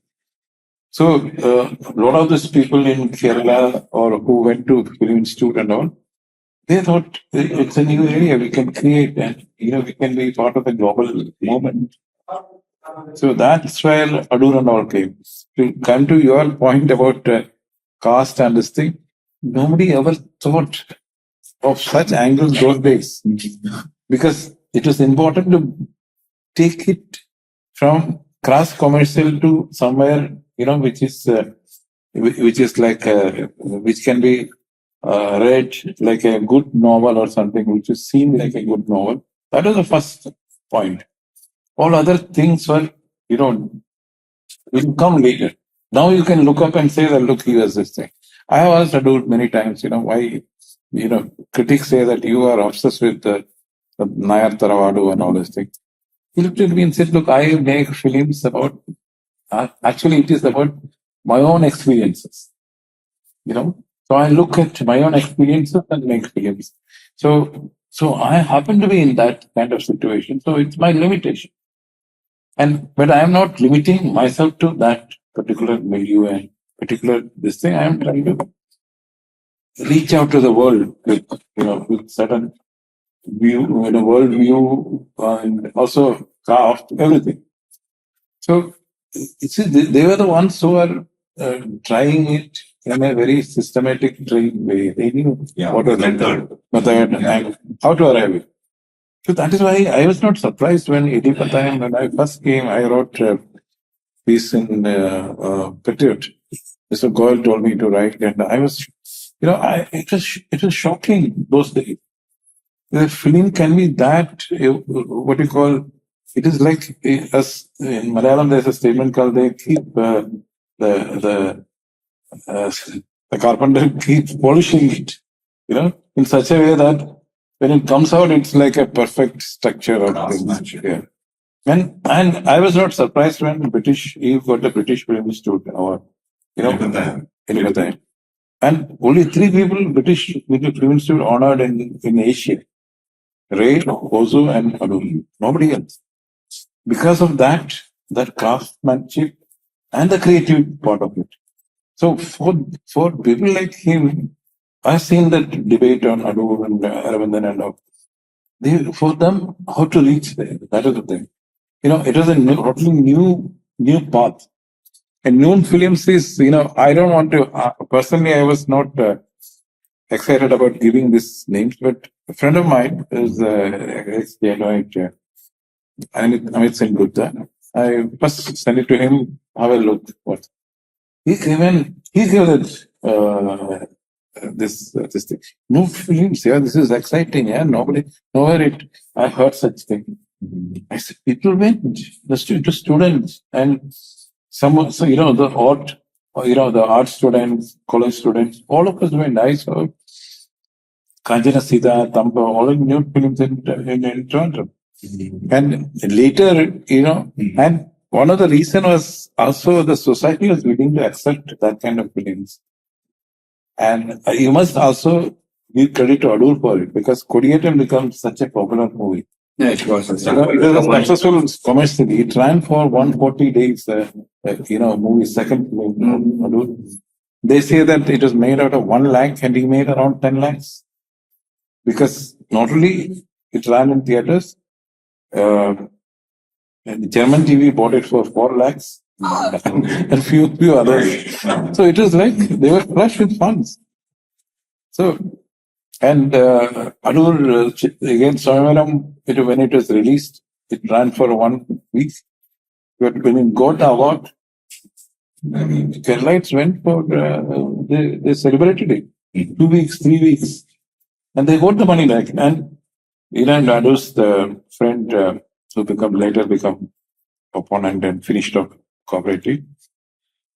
So a lot of these people in Kerala or who went to film institute and all, they thought it's a new area we can create, and we can be part of the global movement. So that's where Adur and all came. To come to your point about caste and this thing, nobody ever thought of such angles those days, because it was important to take it from crass commercial to somewhere which is like which can be read like a good novel or something, which is seen like a good novel. That was the first point. All other things were will come later. Now you can look up and say that look, he was this thing. I have asked Adur many times, why critics say that you are obsessed with the Nayar Taravadu and all this thing. He looked at me and said, look, I make films about, actually it is about my own experiences. So I look at my own experiences and make films. So I happen to be in that kind of situation. So it's my limitation. But I am not limiting myself to that particular milieu and particular this thing. I am trying to reach out to the world with certain view, world view, and also craft, everything. So they were the ones who are trying it in a very systematic, trained way. They knew what was method and how to arrive it. So that is why I was not surprised when when I first came, I wrote a piece in Critic. Mr. Goyal told me to write, and I was, it was shocking those days. The film can be that, what you call, it is like, as in Malayalam, there's a statement called they keep the carpenter keeps polishing it, in such a way that when it comes out, it's like a perfect structure of things. Yeah. And I was not surprised when Eve got the British Film Institute award, in and only 3 people British Film Institute honored in Asia. Ray, Ozu, and Adur. Nobody else. Because of that craftsmanship and the creative part of it. So for people like him, I've seen that debate on Adur and Aravindan and all. For them, how to reach there? That is the thing. It was a totally new path. And known films is, I don't want to, personally, I was not excited about giving these names, but a friend of mine is ex-Jainoite, Amit Singh Gupta. I first sent it to him, have a look. He gave it this thing. No films, this is exciting, nowhere I heard such thing. I said, people went, the students and some, the art, the art students, college students, all of us went. I saw Kanjana Sita, Tamba, all of new films in Toronto. And later, and one of the reasons was also the society was willing to accept that kind of films. And you must also give credit to Adur for it, because Kodiyatam becomes such a popular movie. Yeah, it was. It was a successful commercially. It ran for 140 days, movie, second film. They say that it was made out of 1 lakh and he made around 10 lakhs. Because not only it ran in theatres, and German TV bought it for 4 lakhs and few others. So it was like they were flush with funds. So, and Adur, again, Swayamvaram, when it was released, it ran for 1 week. But when it got the award, Keralites went for, they celebrated it. 2 weeks, 3 weeks. And they got the money back. And Adur's the friend who later become opponent and finished up cooperative.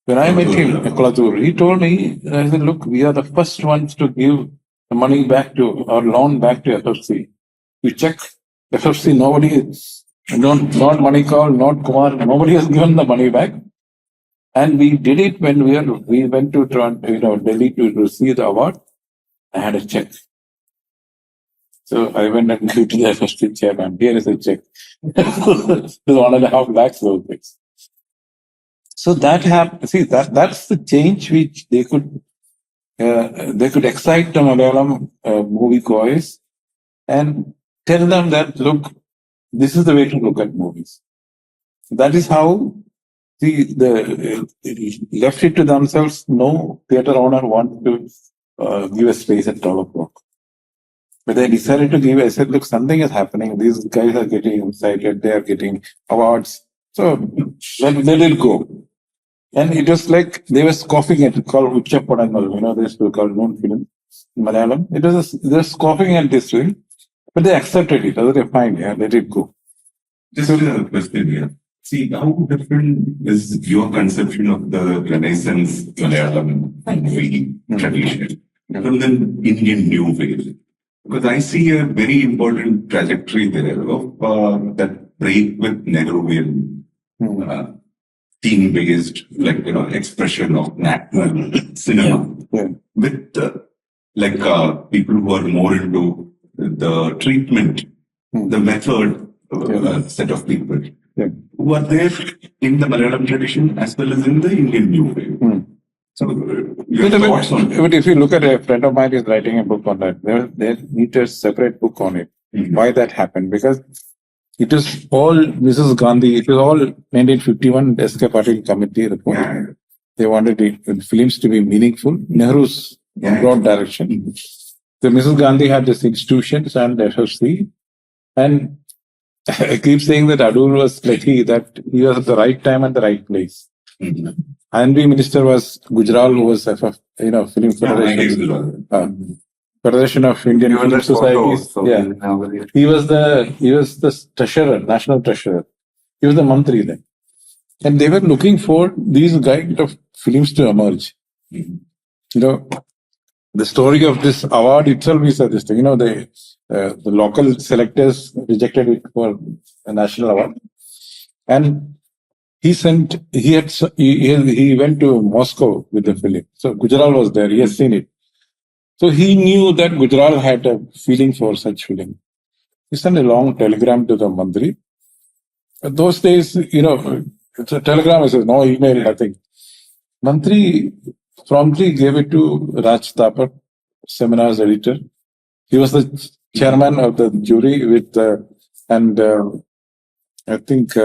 When I met him, Kolatur, he told me, I said, look, we are the first ones to give the money back to, our loan back to FFC. You check FFC, nobody, not Manikal, not Kumar, nobody has given the money back. And we did it when we went to Delhi to receive the award. I had a check. So I went and gave to the FFC chairman. Here is a check. It's 1.5 lakhs rupees. So that happened. See, that's the change which they could excite the Malayalam moviegoers and tell them that, look, this is the way to look at movies. That is how the left it to themselves. No theatre owner wants to give a space at 12 o'clock. But they decided to give. I said, look, something is happening. These guys are getting excited. They are getting awards. So let it go. And it was like they were scoffing at it, called Uchapadangal. They used to call known film in Malayalam. They were scoffing at this film, but they accepted it. Otherwise, fine, let it go. Just a question here. See, how different is your conception of the Renaissance Malayalam movie tradition from the Indian New Wave? Because I see a very important trajectory there of that break with Nehruvian theme-based, expression of national cinema with people who are more into the treatment, the method set of people who are there in the Malayalam tradition as well as in the Indian New Wave. So, your thoughts on that? But if you look at a friend of mine is writing a book on that, they need a separate book on it. Why that happened? Because it is all Mrs. Gandhi, it is all 1951 SK Patil committee report. Yeah. They wanted the films to be meaningful. Nehru's broad direction. So Mrs. Gandhi had these institutions and FFC. And I keep saying that Adul was lucky that he was at the right time and the right place. INB minister was Gujral, who was Film Federation. Federation of Indian Film Societies. He was the treasurer, national treasurer. He was the mantri then. And they were looking for these kind of films to emerge. The story of this award itself is this thing. The local selectors rejected it for a national award. And he went to Moscow with the film. So Gujral was there. He has seen it. So he knew that Gujral had a feeling for such film. He sent a long telegram to the Mantri. Those days, it's a telegram, it says no email, nothing. Mantri promptly gave it to Raj Thapar, seminars editor. He was the chairman of the jury with, I think,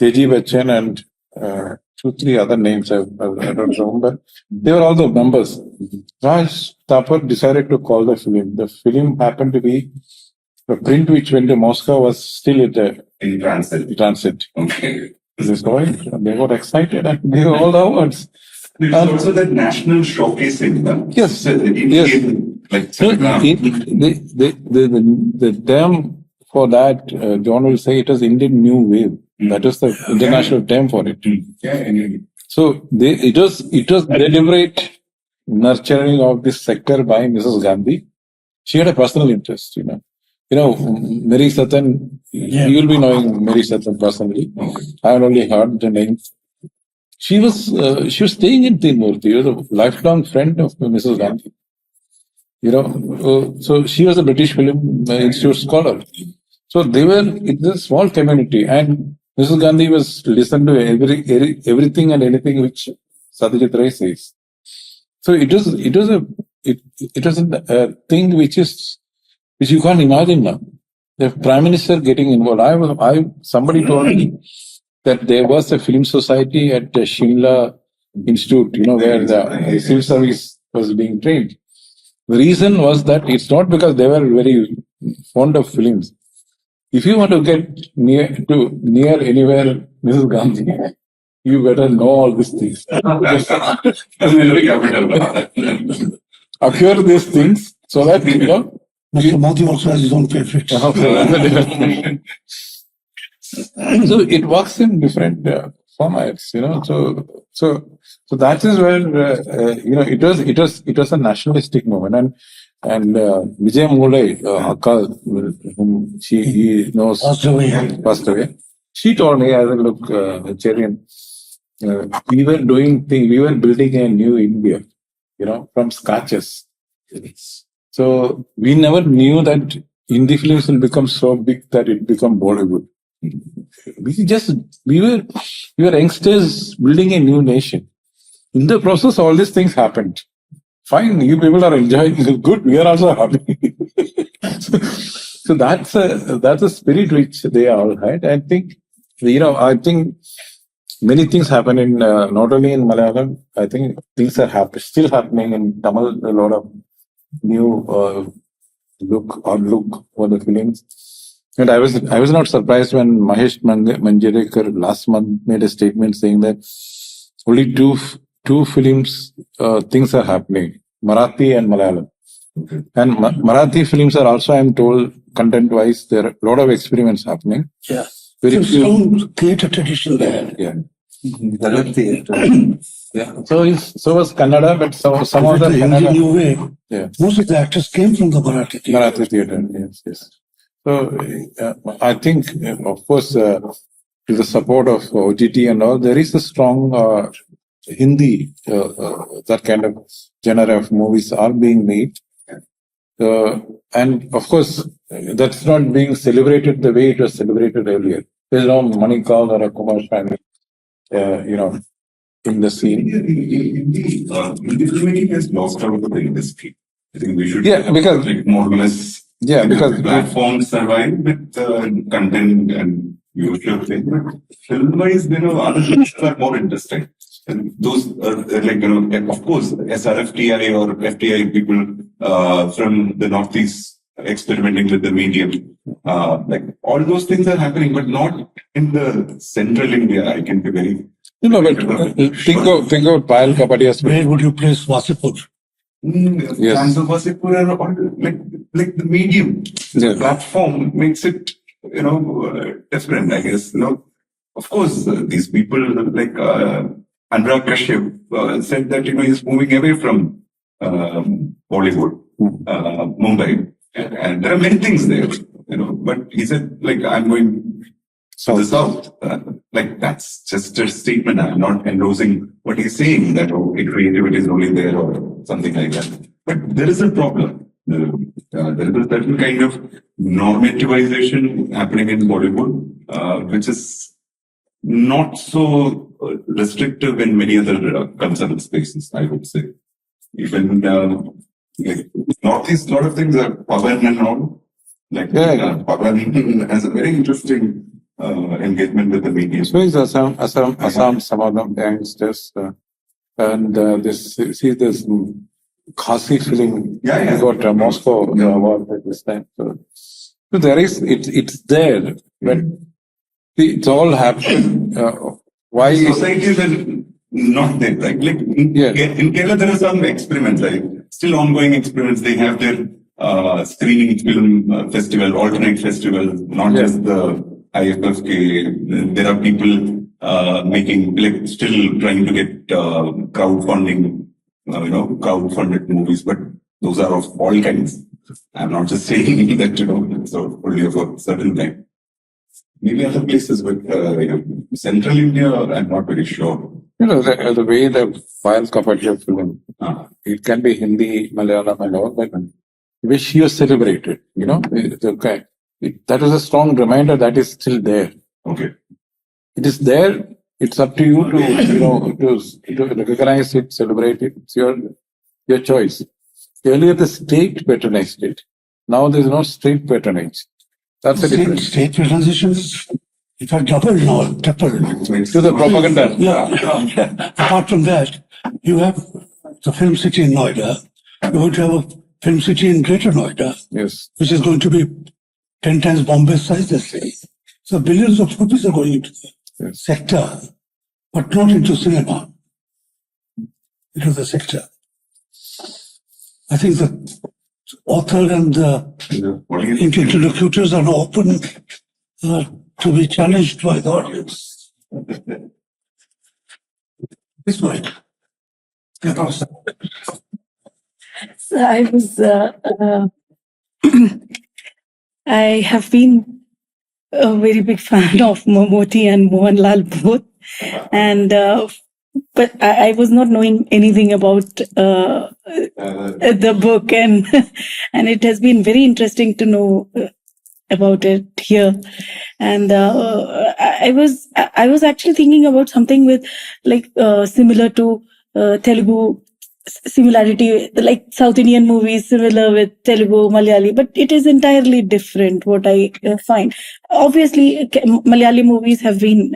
Teji Bachchan and 2-3 other names, I don't remember. They were all the members. Raj Thapar decided to call the film. The film happened to be, the print which went to Moscow was still in transit. Okay. This going, they got excited and gave all the awards. It's also that national showcasing. Yes. The term for that, John will say it is Indian New Wave. That is the international term for it. So it was deliberate nurturing of this sector by Mrs. Gandhi. She had a personal interest, Mary Satan, you will be knowing Mary Satan personally. I have only heard the name. She was staying in Tinmurti. She was a lifelong friend of Mrs. Gandhi. So she was a British Film Institute scholar. So it's a small community, and Mrs. Gandhi was listened to everything and anything which Satyajit Ray says. So it was a thing which you can't imagine now. The Prime Minister getting involved. Somebody told me that there was a film society at the Shimla Institute, where the civil service was being trained. The reason was that it's not because they were very fond of films. If you want to get near anywhere, Mrs. Gandhi, you better know all these things. Acquire these things so that, Mr. Modi also has his own favorite. So it works in different formats, So that is where it was a nationalistic movement, and Vijay Mulai, Akka, whom he knows passed away. She told me, as a look, Cherian, we were building a new India, from scratches. So we never knew that Hindi films will become so big that it become Bollywood. We were youngsters building a new nation. In the process, all these things happened. Fine, you people are enjoying it. Good, we are also happy. So that's a spirit which they all had. I think many things happen in not only in Malayalam. I think things are still happening in Tamil. A lot of new look for the films. And I was not surprised when Mahesh Manjrekar last month made a statement saying that only two films things are happening, Marathi and Malayalam. Okay. And Marathi films are also, I'm told, content-wise, there are a lot of experiments happening. Yeah. Very strong theatre tradition there. Yeah. Yeah. So was Kannada, but some of the Kannada. New way. Yeah. Most of the actors came from the Marathi theatre. Marathi theatre, yes. So I think, of course, with the support of OTT and all, there is a strong Hindi, that kind of genre of movies are being made. And of course, that's not being celebrated the way it was celebrated earlier. There's no Manikal or a Kumar family, in the scene. Hindi filmmaking has lost out of the industry. I think we should because more or less because platforms survive with content and viewership. But film-wise, other things are more interesting. And those of course, SRFTI or FTI people from the Northeast experimenting with the medium. All those things are happening, but not in the central India. I can be very. But think of Payal Kapadia's. Where would you place Wasipur? Yes. Wasipur or like the medium, the platform makes it different. I guess of course these people like Anurag Kashyap said that he's moving away from Bollywood, Mumbai, and there are many things there. But he said I'm going to the south. That's just a statement. I'm not endorsing what he's saying that creativity is only there or something like that. But there is a problem. There is a certain kind of normativization happening in Bollywood, which is not so restrictive in many other cultural spaces, I would say. Even Northeast, a lot of things are Pavan and all. Pavan has a very interesting engagement with the media. So is Assam, some of them youngsters, and this Khasi film. He got Moscow award at this time. So there is it's there, but it's all happening. Why societies are not there, right? In Kerala there are some experiments, still ongoing experiments. They have their screening film festival, alternate festival, not just the IFFK. There are people making, still trying to get crowdfunding, crowdfunded movies, but those are of all kinds. I'm not just saying that, so only of a certain time. Maybe other places, but Central India, I'm not very sure. The way the Payal Kapadia film, it can be Hindi, Malayalam and all, but which he was celebrated, that was a strong reminder that is still there. Okay. It is there. It's up to you to recognize it, celebrate it. It's your choice. Earlier the state patronized it. Now there is no state patronage. That's the difference. State patronization is, in fact, double now, triple. To the propaganda. Yeah. Apart from that, you have the film city in Noida. You're going to have a film city in Greater Noida. Yes. Which is going to be 10 times Bombay size, they say. So billions of rupees are going into the sector, but not into cinema, into the sector. I think the author and the interlocutors are open to be challenged by the audience. This way. Get off. So I was, I have been a very big fan of Mammootty and Mohanlal both, and but I was not knowing anything about the book, and and it has been very interesting to know about it here. And I was actually thinking about something with like similar to Telugu. Similarity, like South Indian movies, similar with Telugu, Malayali, but it is entirely different. What I find, obviously, Malayali movies have been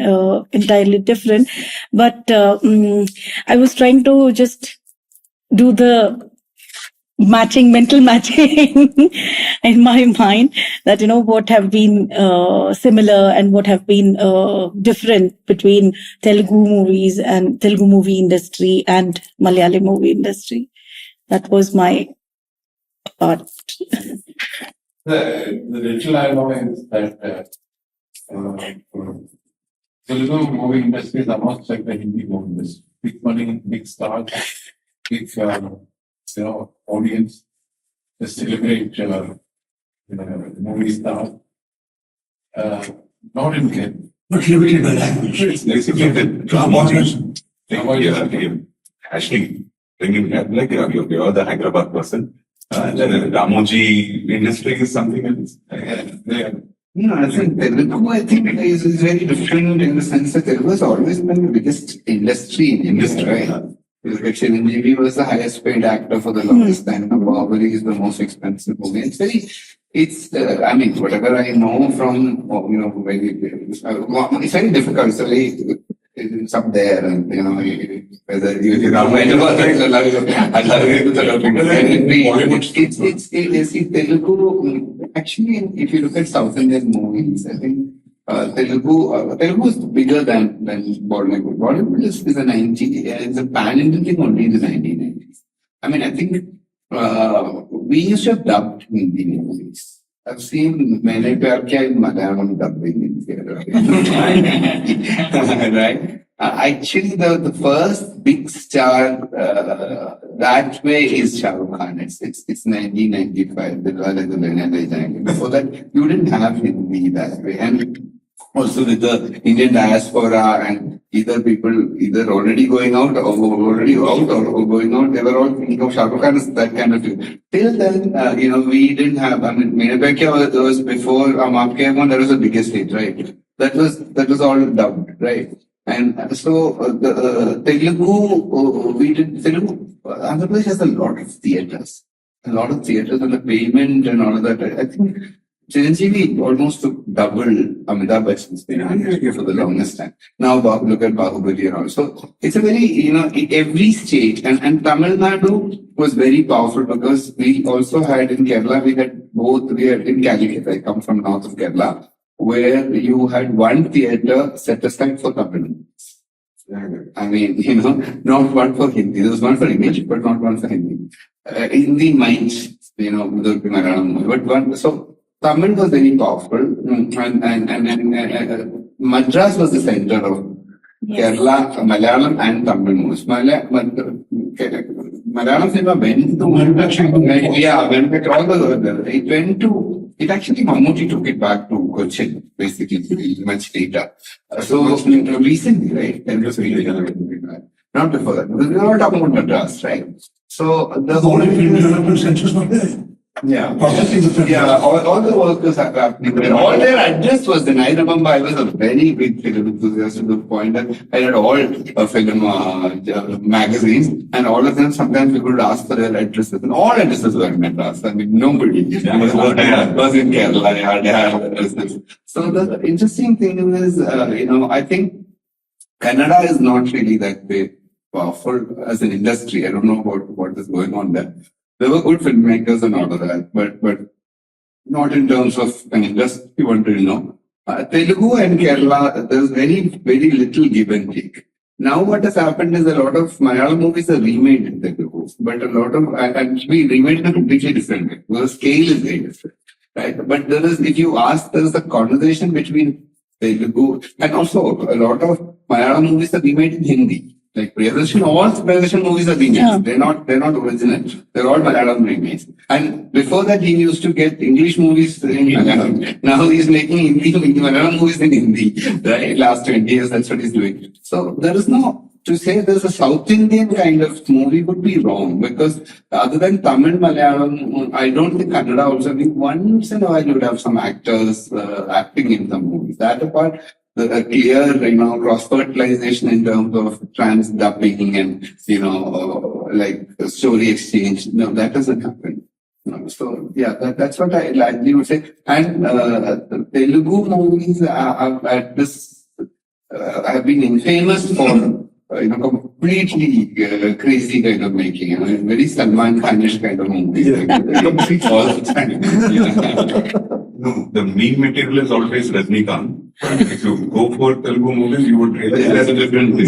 entirely different, but I was trying to just do the mental matching in my mind, that what have been similar and what have been different between Telugu movies and Telugu movie industry and Malayali movie industry. That was my part. The little I know is that Telugu movie industry is almost like the Hindi movie industry. Big money, big stars, big audience. They celebrate movie stars. Not in Kerala. But limited by language. It's basically the dramas. Actually, bringing that, like you're the Hyderabad person. The Ramoji industry is something else. I think Telugu, is very different in the sense that Telugu has always been the biggest industry in India, right? Cherian was the highest paid actor for the longest time. Bahubali is the most expensive movie. Whatever I know from, it's very difficult. So, it's up there, and whether you Telugu. Actually, if you look at South Indian movies, I think Telugu is bigger than Bollywood. Bollywood is a it's a pan-Indian thing only in the 1990s. I think we used to have dubbed Hindi movies. I've seen Maine Pyar Kiya in Malayalam dubbing in theatre. Right? Actually, the first big star that way is Shah Rukh Khan. It's 1995. Before that, you didn't have Hindi that way. And also with the Indian diaspora and either already going out or already out or going out, they were all thinking of Shah Rukh Khan as that kind of thing. Till then, we didn't have, Maine Pyar Kiya was before Aap Ke Mon, that was the biggest hit, right? That was all dubbed, right? And so Telugu, Andhra Pradesh has a lot of theatres, and the payment and all of that. I think Chiranjeevi almost took double Amitabh Bachchan's payment for the longest time. Now look at Bahubali and all. So it's a very, every state, and Tamil Nadu was very powerful because we also had in Kerala, we had in Calicut, I come from north of Kerala, where you had one theatre set aside for Tamil. Not one for Hindi. There was one for English, but not one for Hindi. Hindi might, there would be Malayalam, but one. So Tamil was very powerful, and Madras was the center of Kerala, Malayalam, and Tamil movies. Malayalam cinema went to it went to. It actually, Mammootty took it back to Cochin, basically, much later. So, recently, right? Not before that. Because we were all talking about Madras, right? So, the only film development centers not there. Yeah. All the workers are happening. All their address was then. I remember I was a very big film enthusiast to the point that I had all film magazines, and all of them, sometimes people would ask for their addresses, and all addresses were in Madras. Nobody was in Kerala. They had addresses. So the interesting thing is, I think Kannada is not really that big, powerful as an industry. I don't know what is going on there. There were good filmmakers and all of that, but not in terms of an industry, one to know. Telugu and Kerala, there's very, very little give and take. Now what has happened is a lot of Malayalam movies are remade in Telugu, but a lot of, and we remade in a completely different way. The scale is very different. right? But there is, if you ask, there is a conversation between Telugu and also a lot of Malayalam movies are remade in Hindi. Like Priyadarshan, all Priyadarshan movies are remakes. Yeah. They're not original. They're all Malayalam remakes. And before that, he used to get English movies in Malayalam. Now he's making Malayalam movies in Hindi. Right? Last 20 years, that's what he's doing. So there is no, to say there's a South Indian kind of movie would be wrong, because other than Tamil, Malayalam, I don't think Kannada also. I think once in a while you would have some actors acting in some movies. That apart, a clear, cross-fertilization in terms of trans-dubbing and, like story exchange. No, that doesn't happen. So, yeah, that's what I largely would say. And Telugu movies have been infamous for, completely crazy kind of making, very Salman Khanish kind of movie. All the time. No, the main material is always Rajnikant. If you go for Telugu movies, you would realize there's a different thing.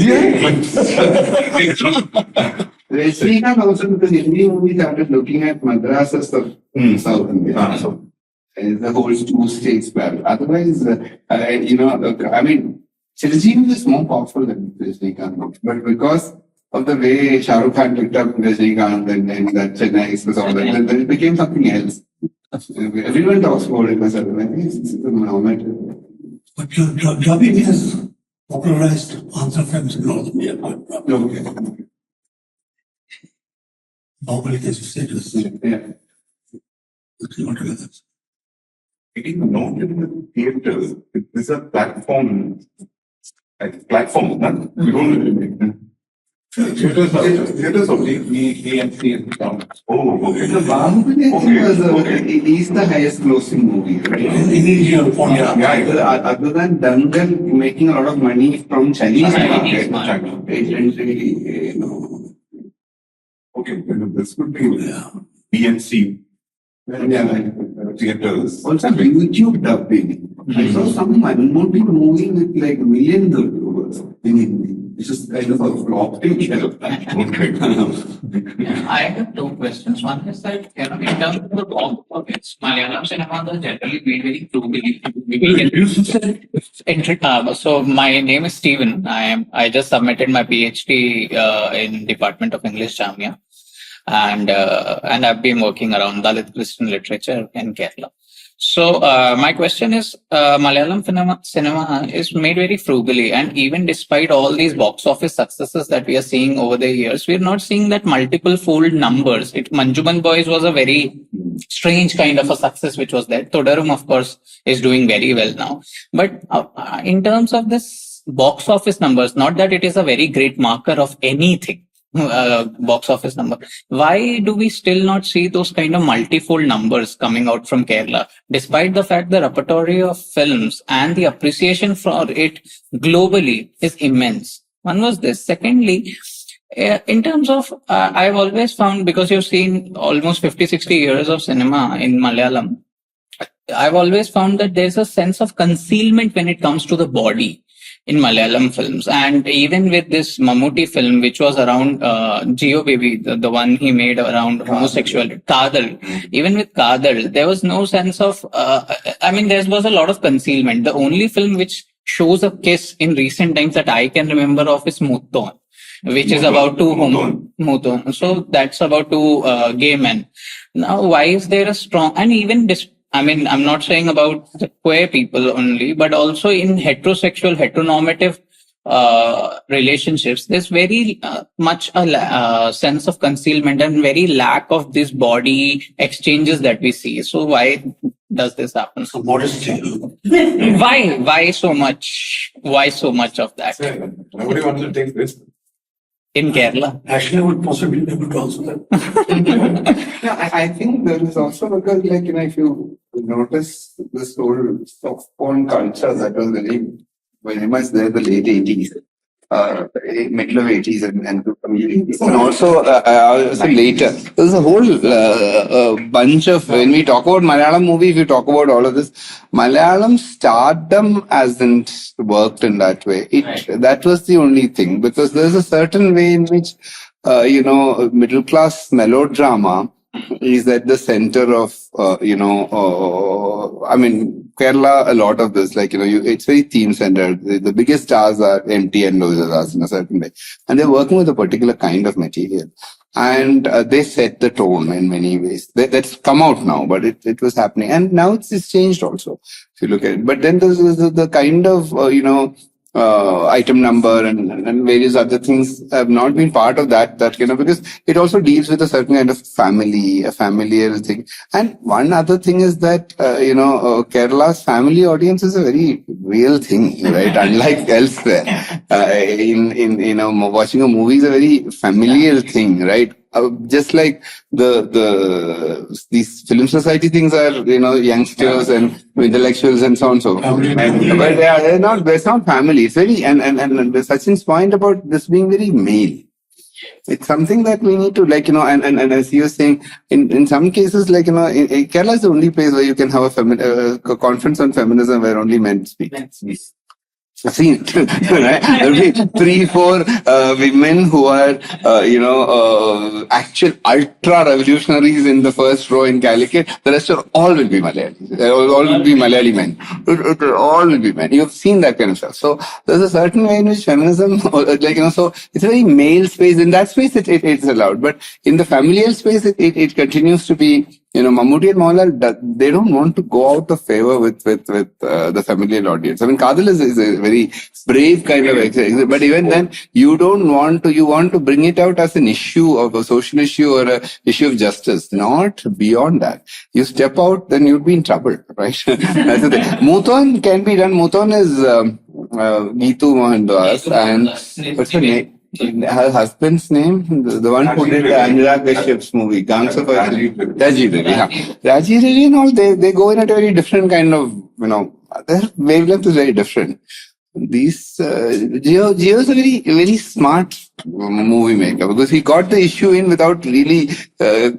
Rajnikant also, because Hindi movies started looking at madrasas of South India. The whole two states battle. Otherwise, Cherian is more powerful than Rajnikant. But because of the way Shah Rukh Khan picked up Rajnikant and that Chennai was all that, then it became something else. Everyone talks about it, but it's normal. But dubbing has popularized answer films in North India. Okay. Nobody can say this. Yeah. It's not together. Getting noted in the theaters, it is a platform. We don't. Theaters only. AMC and down. Oh, okay. The Bahubali is the highest grossing movie, right? In India, Other than Dangal making a lot of money from Chinese market, it really, Okay, this could be BNC theaters. Also, YouTube dubbing. I saw some movie with like millions of viewers in Hindi. It's just kind of a flop. I have two questions. One is that, in terms of the box office, Malayalam cinema has generally been very frugally. So my name is Stephen. I just submitted my PhD in Department of English, Jamia. And I've been working around Dalit Christian literature in Kerala. So my question is, Malayalam cinema is made very frugally, and even despite all these box office successes that we are seeing over the years, we're not seeing that multiple fold numbers. Manjuban Boys was a very strange kind of a success which was there. Todarum, of course, is doing very well now. But in terms of this box office numbers, not that it is a very great marker of anything. Box office number. Why do we still not see those kind of multifold numbers coming out from Kerala, despite the fact the repertory of films and the appreciation for it globally is immense? One was this. Secondly, in terms of, I've always found, because you've seen almost 50-60 years of cinema in Malayalam, I've always found that there's a sense of concealment when it comes to the body in Malayalam films. And even with this Mammootty film, which was around Geo Baby, the one he made around homosexuality, Kadal, even with Kadal, there was no sense of, there was a lot of concealment. The only film which shows a kiss in recent times that I can remember of is Mutton, which is about two Mutton. So that's about two gay men. Now, why is there a strong, and even I'm not saying about the queer people only, but also in heterosexual, heteronormative relationships, there's very much a sense of concealment and very lack of this body exchanges that we see. So why does this happen? So modesty. Why so much? Why so much of that? Nobody wants to take this. In Kerala? Actually, I would possibly be able to answer that. I think there is also, because if you notice this whole soft porn culture that was very much there in the late 80s, middle of 80s and also later. There's a whole bunch of, when we talk about Malayalam movies, we talk about all of this. Malayalam stardom hasn't worked in that way. That was the only thing, because there's a certain way in which, middle class melodrama is at the center of, I mean, Kerala, a lot of this, like, it's very theme-centered. The biggest stars are MT and Lohidas in a certain way. And they're working with a particular kind of material. And they set the tone in many ways. That's come out now, but it was happening. And now it's changed also, if you look at it. But then there's the kind of, item number and various other things have not been part of that, because it also deals with a certain kind of family, a familiar thing. And one other thing is that, Kerala's family audience is a very real thing, right? Unlike elsewhere. Watching a movie is a very familiar thing, right? Just like these film society things are, youngsters and intellectuals and so on and so forth. But they're not family. It's very, and Sachin's point about this being very male. It's something that we need to, and as he was saying, in some cases, Kerala is the only place where you can have a conference on feminism where only men speak. I've seen it. Right? There'll be 3-4 women who are, actual ultra revolutionaries in the first row in Calicut. The rest are all will be Malayali. All will be Malayali men. All will be men. You've seen that kind of stuff. So there's a certain way in which feminism, so it's a very male space. In that space, it's allowed. But in the familial space, it continues to be, Mammootty and Mohanlal, they don't want to go out of favor with the familial audience. I mean, Kadal is a very brave kind of exercise, but even then, you want to bring it out as an issue of a social issue or a issue of justice, not beyond that. You step out, then you'd be in trouble, right? That's the thing. Muthon can be done. Muthon is Geetu Mohandas, and what's her name? Her husband's name, the one who did the Anurag Kashyap's movie, Gangs of Raji Ravi. Raji Ravi and all, they go in at a very different kind of, their wavelength is very different. These, Gio is a very, very smart movie maker because he got the issue in without really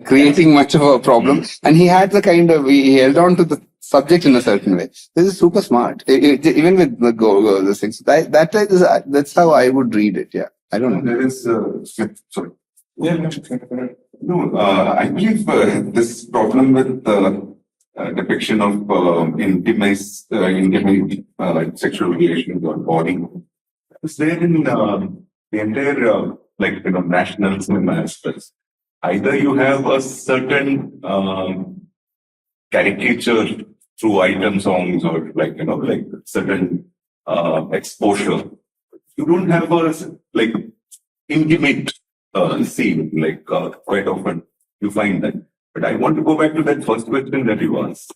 creating much of a problem. And he had he held on to the subject in a certain way. This is super smart. Even with the things. That's how I would read it, yeah. I don't know. There is, sorry. Yeah, no, I believe this problem with depiction of intimate sexual relations or body is there in the entire, national cinema aspects. Either you have a certain caricature through item songs or certain exposure. You don't have a intimate scene, quite often you find that. But I want to go back to that first question that you asked.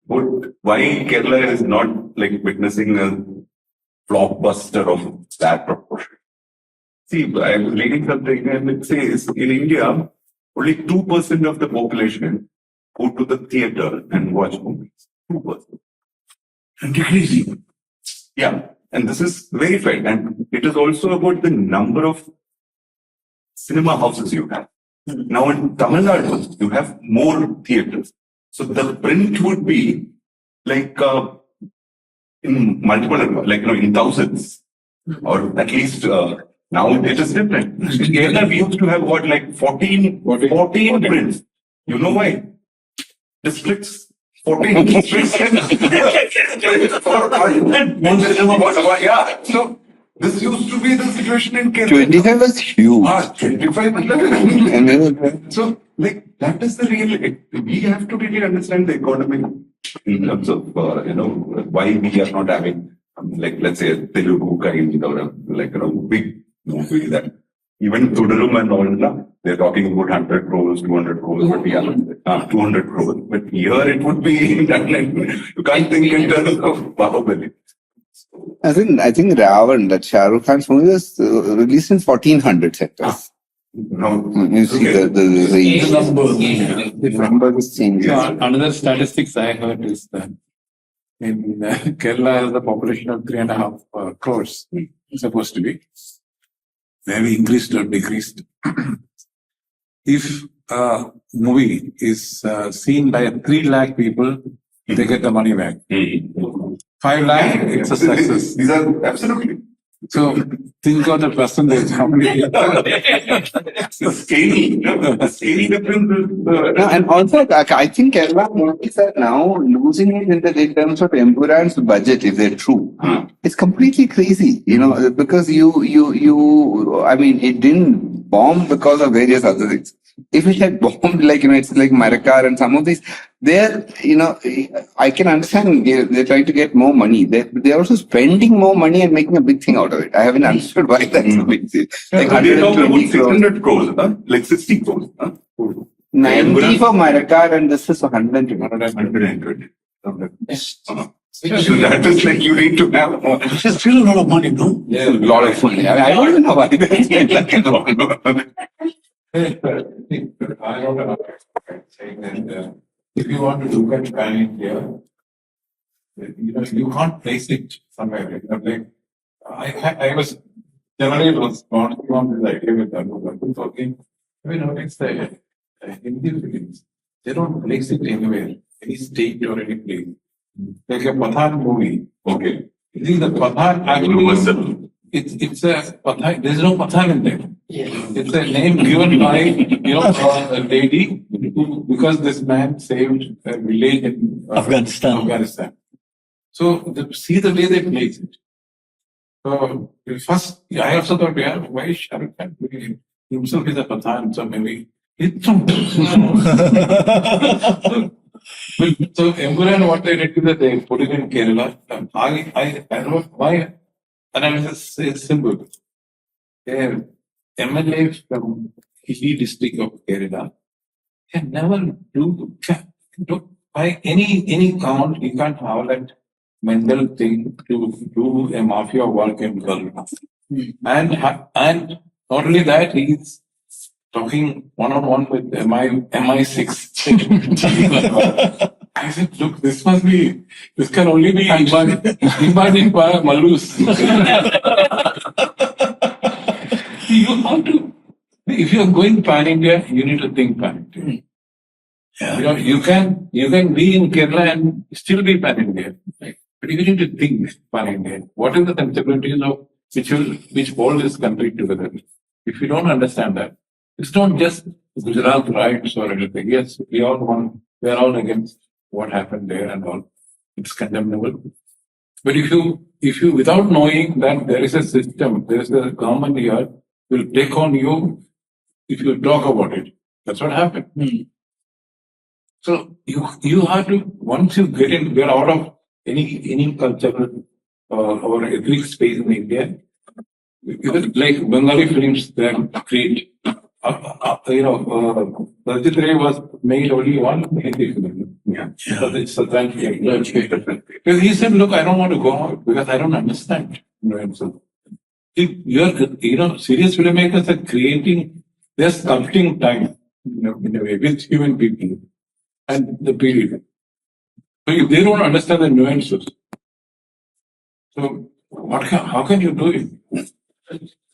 Why Kerala is not witnessing a blockbuster of that proportion? See, I'm reading something and it says in India, only 2% of the population go to the theater and watch movies. 2%. And decreasing. Yeah. And this is verified. And it is also about the number of cinema houses you have. Now in Tamil Nadu, you have more theaters. So the print would be in multiple, in thousands. Or at least now it is different. In Kerala, we used to have 14 prints. You know why? Districts. 14 districts. Yeah. So this used to be the situation in Kerala. 25 was huge. 25. So that is the real. We have to really understand the economy in terms of why we are not having let's say a Telugu kind or a big movie that. Even Thudarum and all, they're talking about 100 crores, 200 crores, but we are 200 crores. But here it would be, you can't think in terms of Bahubali. I think Ravan, that Shah Rukh Khan's movie was released in 1400 sectors. No, you see the number is changing. Another statistics I heard is that in Kerala has a population of 3.5 crores, supposed to be. Maybe increased or decreased. If a movie is seen by 3 lakh people, they get the money back. 5 lakh, it's a success. These are absolutely. So think of the percentage. How many? The scale difference. No, and also, I think Kerala movies are now losing it in terms of Empuran's budget, if they're true. It's completely crazy, because I mean, it didn't bomb because of various other things. If it had bombed, it's like Marakar and some of these, I can understand they're trying to get more money. They're also spending more money and making a big thing out of it. I haven't understood why that's a big thing. Like They talk about 120 crores. 600 crores, like 60 crores. 90 for Marakar and this is 120. 120. So that is like you need to have Which is still a lot of money, no? Yeah, a lot of money. I don't even know why they spend like a lot of money. I wrote an article saying that if you want to look at Pan India, you can't place it somewhere. I was generally responding on this idea with Anu talking. It's the Hindi films. They don't place it anywhere, any state or any place. Like a Pathan movie. Okay. You see, the Pathan actually, it's a Pathan. There's no Pathan in there. It's a name given by a lady who, because this man saved a village in Afghanistan. So see the way they place it. So first, I also thought, why is Shah Rukh Khan himself is a Pathan? So maybe so Empuran, what they did is that they put it in Kerala. I wrote my analysis is simple. MLA from Hilly district of Kerala can never do by any count. You can't have that mental thing to do a mafia work in Kerala. And not only that, he's talking one-on-one with MI6. I said, look, this can only be imagined by Malus. You have to, if you are going pan India, you need to think pan India. Yeah. You can be in Kerala and still be pan India. Right? But you need to think pan India. What is the sensibilities of which hold this country together? If you don't understand that, it's not just Gujarat rights or anything. Yes, we are all against what happened there and all. It's condemnable. But if you without knowing that there is a system, there is a government here will take on you if you talk about it. That's what happened. So you have to, once you get out of any cultural or ethnic space in India, even like Bengali films that create, Rajit Ray was made only one Hindi film. Because he said, look, I don't want to go out because I don't understand. If you're, serious filmmakers are creating, they're sculpting time, in a way, with human people and the period. So if they don't understand the nuances, so how can you do it?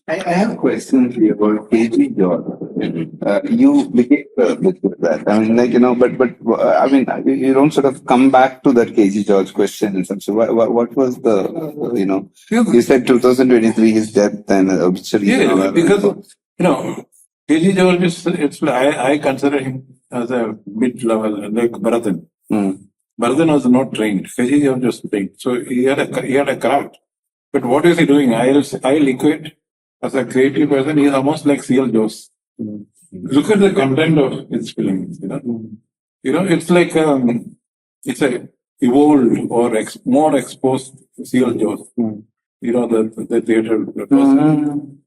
I have a question for you about KG George. You behave with that. I mean, but I mean, you don't sort of come back to that KG George question. So what was the, you said 2023 his death and obituary. Yeah, because, KG George I consider him as a mid-level, like Bharathan. Bharathan was not trained. KG George was trained. So he had a craft. But what is he doing? I'll equate as a creative person, he's almost like C.L. Jose. Look at the content of his films. It's like it's a evolved or more exposed C.L. Jose. The theater person.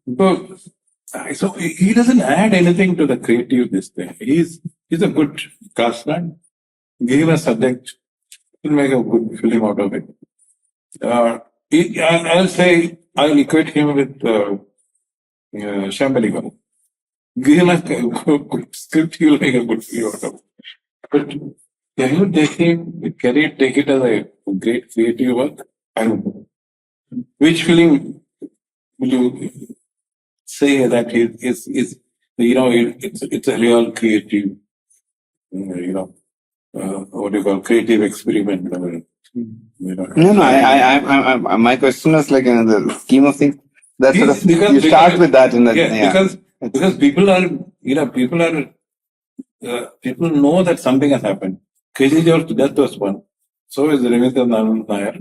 So he doesn't add anything to the creative this thing. He's a good craftsman. Give him a subject, he'll make a good film out of it. I'll say I'll equate him with Shambhaliga. Give him a good script, he'll make a good film out of it. But can you take it as a great creative work? I don't know. Which film will you say that it's a real creative, what do you call, creative experiment? No, my question was like in the scheme of things. That's sort of, Because- you start because- with that in the, Because people are, people know that something has happened. Crazy George death was one. So is Ravindra Nair.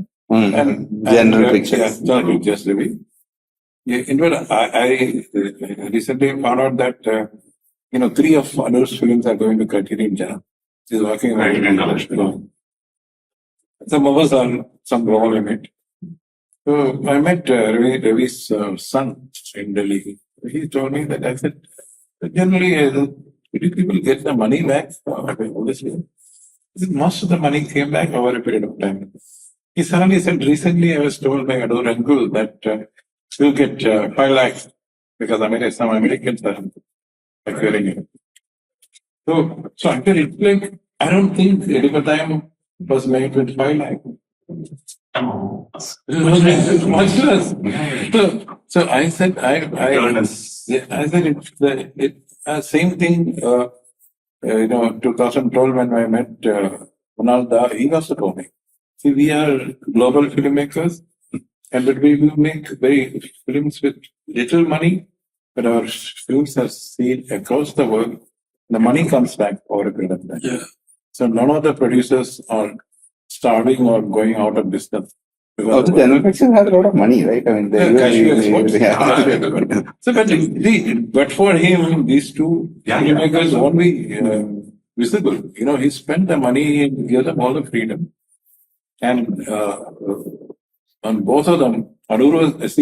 General pictures. Yeah, general pictures, Ravi. Yeah, in fact, I recently found out that, 3 of Anu's films are going to Critic Jana. He's working on some of us are some role in it. So I met Ravi's son in Delhi. He told me that I said, generally, do people get the money back? Obviously. Most of the money came back over a period of time. He suddenly said, recently I was told by Adur uncle that you'll get 5 lakhs because some Americans are acquiring it. So actually, it's like, I don't think Edipatayam was made with 5 lakhs. Much less. So I said, I said it's same thing. 2012 when I met Kunal Da, he also told me. See, we are global filmmakers, but we will make films with little money, but our films are seen across the world. The money comes back over a period of time. Yeah. So none of the producers are starving or going out of business. Oh, the general pictures have a lot of money, right? I mean, But for him, these two filmmakers won't be visible. He spent the money and gave them all the freedom. And on both of them, Aravind was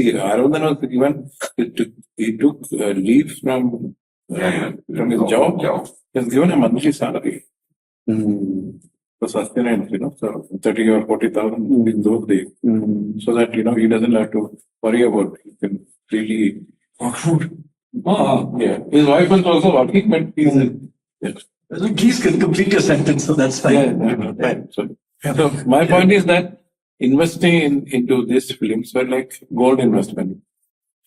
he took leave from his job. He was given a monthly salary. For sustenance, so 30 or 40,000 in those days. So that, he doesn't have to worry about it. He can really food. Yeah. His wife was also working, but Please can complete your sentence, so that's fine. Fine. So my point is that investing into these films were like gold investment.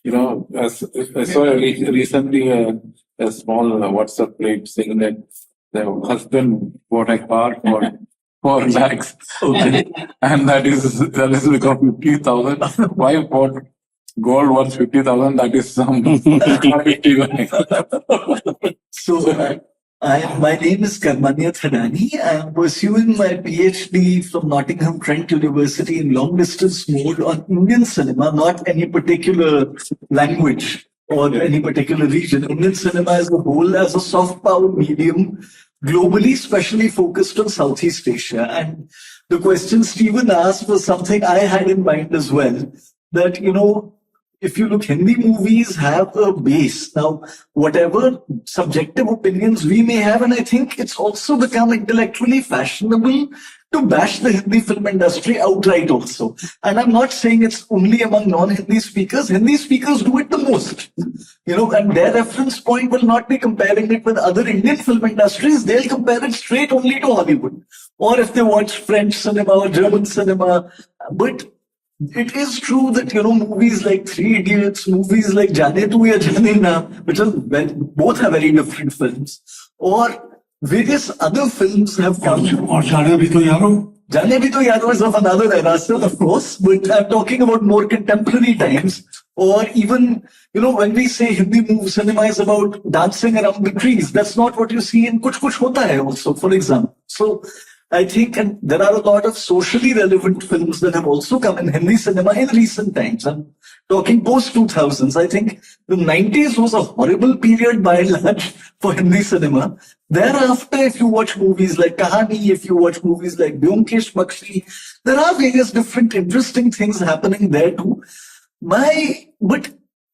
As I saw recently a small WhatsApp plate saying that the husband bought a car for 4 lakhs. Okay. And that is because 50,000. Wife bought gold worth 50,000. That is some. So, my name is Karmanya Thadani. I am pursuing my PhD from Nottingham Trent University in long distance mode on Indian cinema, not any particular language or any particular region. Indian cinema as a whole, as a soft power medium, globally, especially focused on Southeast Asia. And the question Stephen asked was something I had in mind as well. That, if you look, Hindi movies have a base. Now, whatever subjective opinions we may have, and I think it's also become intellectually fashionable to bash the Hindi film industry outright also. And I'm not saying it's only among non-Hindi speakers. Hindi speakers do it the most. And their reference point will not be comparing it with other Indian film industries. They'll compare it straight only to Hollywood. Or if they watch French cinema or German cinema. But it is true that, movies like Three Idiots, movies like Jaane Tu Ya Jaane Na, which are both are very different films, or various other films have come. Or Jaane Bhi To Yaro. Jaane Bhi To Yaro is of another era still, of course, but I'm talking about more contemporary times. Or even, when we say Hindi cinema is about dancing around the trees, that's not what you see in Kuch Kuch Hota Hai also, for example. So, I think, and there are a lot of socially relevant films that have also come in Hindi cinema in recent times. I'm talking post-2000s. I think the 90s was a horrible period by and large for Hindi cinema. Thereafter, if you watch movies like Kahani, if you watch movies like Byomkesh Bakshi, there are various different interesting things happening there too.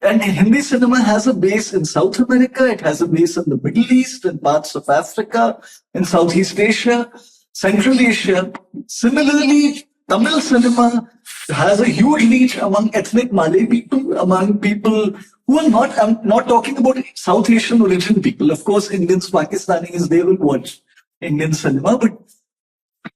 And Hindi cinema has a base in South America, it has a base in the Middle East, in parts of Africa, in Southeast Asia, Central Asia. Similarly, Tamil cinema has a huge reach among ethnic Malay people, among people who are not, I'm not talking about South Asian origin people. Of course, Indians, Pakistanis, they will watch Indian cinema, but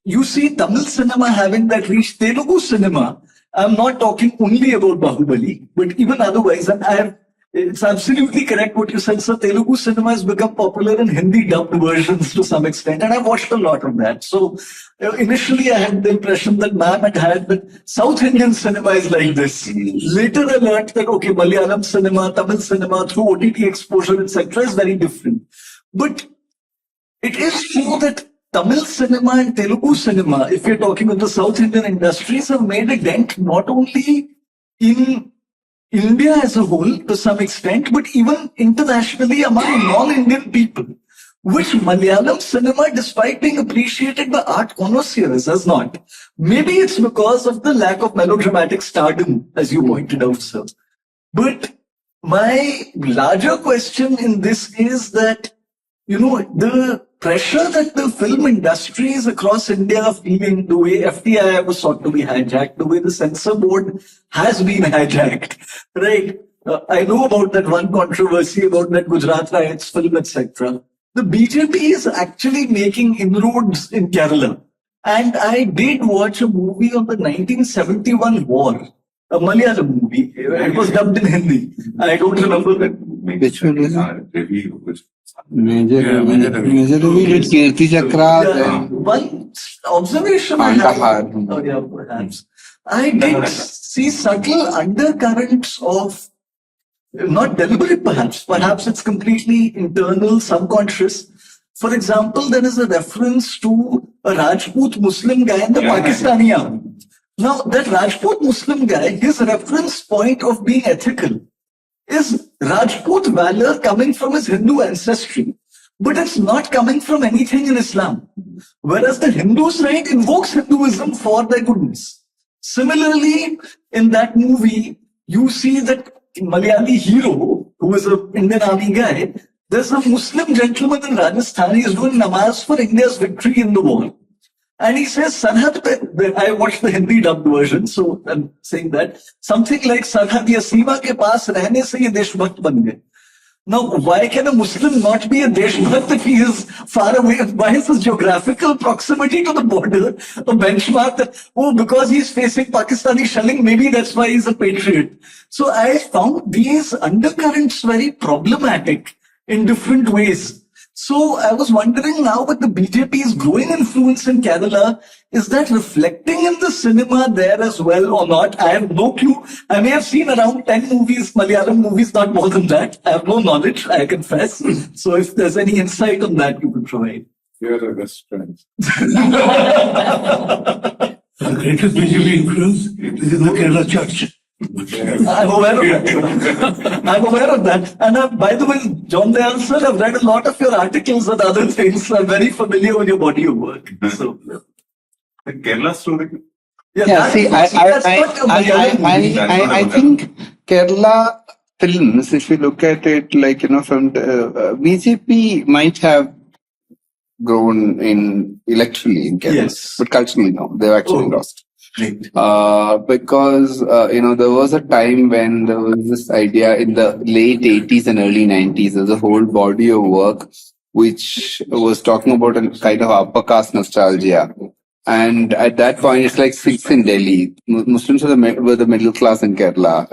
you see Tamil cinema having that reach. Telugu cinema, I'm not talking only about Bahubali, but even otherwise, and I have it's absolutely correct what you said. So Telugu cinema has become popular in Hindi dubbed versions to some extent, and I've watched a lot of that. So initially I had the impression that ma'am had that South Indian cinema is like this. Later I learned that, okay, Malayalam cinema, Tamil cinema through OTT exposure, etc. is very different. But it is true that Tamil cinema and Telugu cinema, if you're talking of the South Indian industries, have made a dent not only in India as a whole to some extent, but even internationally among non-Indian people, which Malayalam cinema, despite being appreciated by art connoisseurs, has not. Maybe it's because of the lack of melodramatic stardom, as you pointed out, sir. But my larger question in this is that, the pressure that the film industries across India are feeling, the way FTI was sought to be hijacked, the way the censor board has been hijacked, right? I know about that one controversy about that Gujarat riots film, etc. The BJP is actually making inroads in Kerala. And I did watch a movie on the 1971 war, a Malayalam movie. It was dubbed in Hindi. I don't remember that. Which one is it? Major Ravi with Kirti Chakra. Yeah, one observation I had, perhaps. I did see subtle undercurrents of, not deliberate perhaps it's completely internal, subconscious. For example, there is a reference to a Rajput Muslim guy in the Pakistani army. Now, that Rajput Muslim guy, his reference point of being ethical is Rajput valor coming from his Hindu ancestry, but it's not coming from anything in Islam. Whereas the Hindu side invokes Hinduism for their goodness. Similarly, in that movie, you see that Malayali hero, who is an Indian army guy, there's a Muslim gentleman in Rajasthan, he is doing namaz for India's victory in the war. And he says, Sarhad pe, I watched the Hindi dubbed version, so I'm saying that, something like Sarhad ya Seema ke paas rehne se ye deshbhakt ban gaye. Now, why can a Muslim not be a deshbhakt if he is far away? Why is his geographical proximity to the border a benchmark that, because he's facing Pakistani shelling, maybe that's why he's a patriot. So I found these undercurrents very problematic in different ways. So I was wondering now with the BJP's growing influence in Kerala, is that reflecting in the cinema there as well or not? I have no clue. I may have seen around 10 movies, Malayalam movies, not more than that. I have no knowledge, I confess. So if there's any insight on that, you could provide. You're the best friend. The greatest BJP influence is in the Kerala church. I'm aware of that. I'm aware of that. And by the way, John Dayal sir, I've read a lot of your articles and other things. I'm very familiar with your body of work. So, The Kerala story. See, I think Kerala films, if you look at it, like, from the BJP might have grown in electorally in Kerala, Yes. but culturally, no, they've actually lost. Right. Because, there was a time when there was this idea in the late 80s and early 90s, there's a whole body of work which was talking about a kind of upper caste nostalgia. And at that point, it's like Sikhs in Delhi. Muslims were the middle class in Kerala,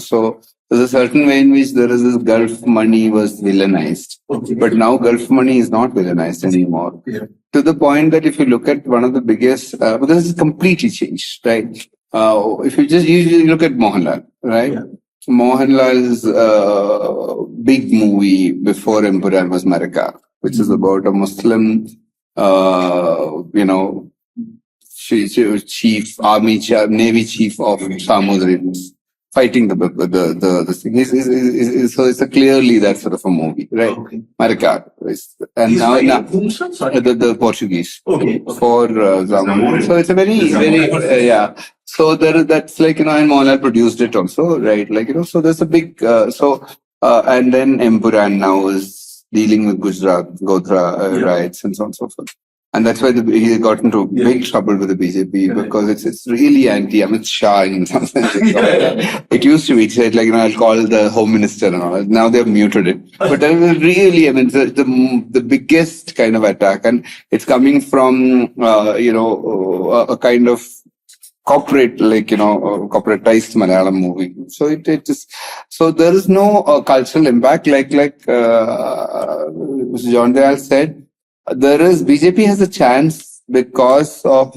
so there's a certain way in which there is this Gulf money was villainized. Okay. But now Gulf money is not villainized anymore. Yeah. To the point that if you look at one of the biggest, because it's completely changed, right? If you just usually look at Mohanlal, right? Yeah. Mohanlal's big movie before Empuran was Marika, which is about a Muslim, chief, army chief, navy chief of Samudra fighting the thing. So it's clearly that sort of a movie, right? Okay. Marika. And He's now the Portuguese. Okay. For Zamunda. So it's a very, So that's like, and Mohanlal produced it also, right? Like, so there's a big, and then Empuran now is dealing with Gujarat, Godhra riots and so on and so forth. And that's why he got into big trouble with the BJP because it's really anti-Amit Shah in some sense. It used to be, it said like, I'll call the home minister and all. Now they've muted it. But really, the biggest kind of attack, and it's coming from, a kind of corporate, corporatized Malayalam movie. So it is, so there is no cultural impact like Mr. John Dayal said. BJP has a chance because of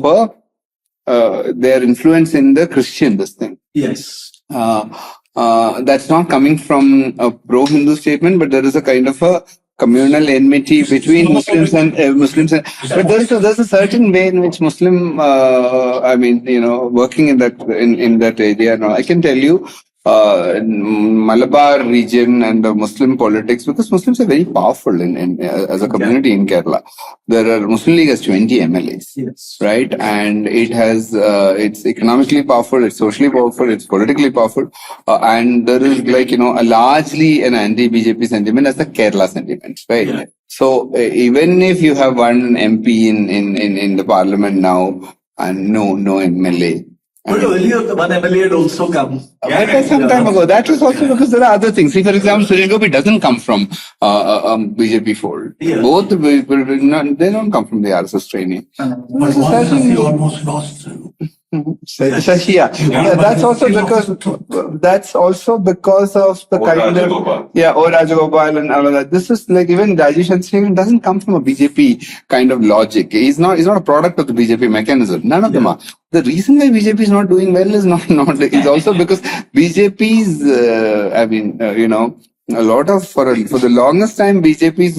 their influence in the Christian this thing. Yes. That's not coming from a pro-Hindu statement, but there is a kind of a communal enmity between Muslims and but there's a certain way in which Muslim, working in that area. Now, I can tell you, in Malabar region and the Muslim politics, because Muslims are very powerful as a community in Kerala. Muslim League has 20 MLAs, yes, right? And it's economically powerful, it's socially powerful, it's politically powerful, and there is a largely an anti-BJP sentiment as the Kerala sentiment, right? Yeah. So even if you have one MP in the parliament now and no MLA. But earlier, the one MLA had also come. Some time ago. That was also because there are other things. See, for example, Cherian doesn't come from BJP fold. Yeah. Both the people, they don't come from the RSS training. But one he almost lost. Yeah, that's also because of the kind of Rajagopal and all of that. This is like even Rajesh Singh doesn't come from a BJP kind of logic. He's not a product of the BJP mechanism. None of them are. The reason why BJP is not doing well is is also because BJP's a lot of for the longest time BJP's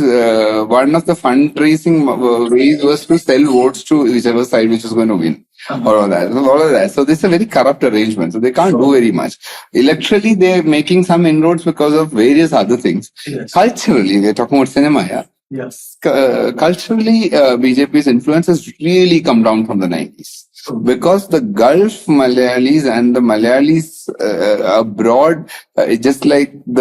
one of the fundraising ways was to sell votes to whichever side which is going to win. All of that. So this is a very corrupt arrangement. So they can't do very much. Electorally, they're making some inroads because of various other things. Yes. Culturally, we're talking about cinema, yeah. Yes. Culturally, BJP's influence has really come down from the 90s. Because the Gulf Malayalis and the Malayalis abroad, just like in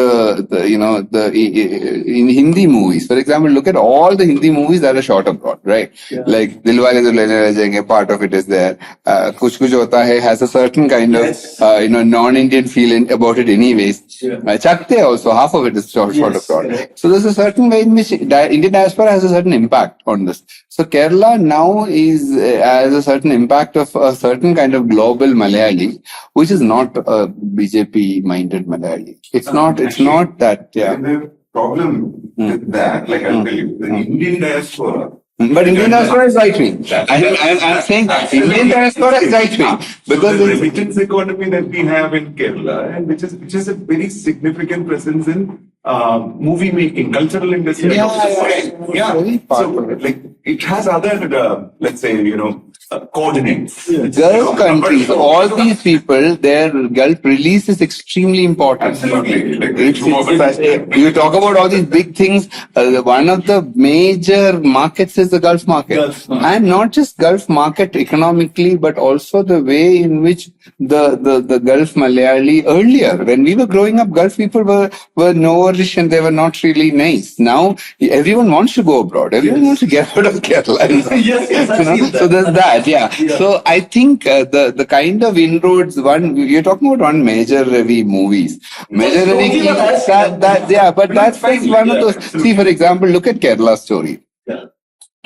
Hindi movies. For example, look at all the Hindi movies that are shot abroad, right? Yeah. Like Dilwale Dulhania Le Jayenge, part of it is there. Kuch Kuch Hota Hai has a certain kind of non-Indian feeling about it anyways. Yeah. Chakte also, half of it is shot abroad. Yeah. So there's a certain way in which Indian diaspora has a certain impact on this. So Kerala now has a certain impact of a certain kind of global Malayali, which is not a BJP-minded Malayali. It's not that, yeah. The problem with that, like I'll tell you, the Indian diaspora. But Indian diaspora is right-wing. I'm saying Indian diaspora is right-wing. Because the remittance economy that we have in Kerala, and which is a very significant presence in movie making, cultural industry. Yeah. So, like, it has other, let's say, coordinates. Gulf countries, all these people, their Gulf release is extremely important. Absolutely. You talk about all these big things. One of the major markets is the Gulf market. And not just Gulf market economically, but also the way in which the Gulf Malayali earlier, when we were growing up, Gulf people were nourished and they were not really nice. Now, everyone wants to go abroad. Everyone wants to get out of Kerala. So there's that. Yeah. So I think the kind of inroads, you're talking about one Major Ravi movies. Major Ravi, but that's one of those. See, for example, look at Kerala Story. Yeah.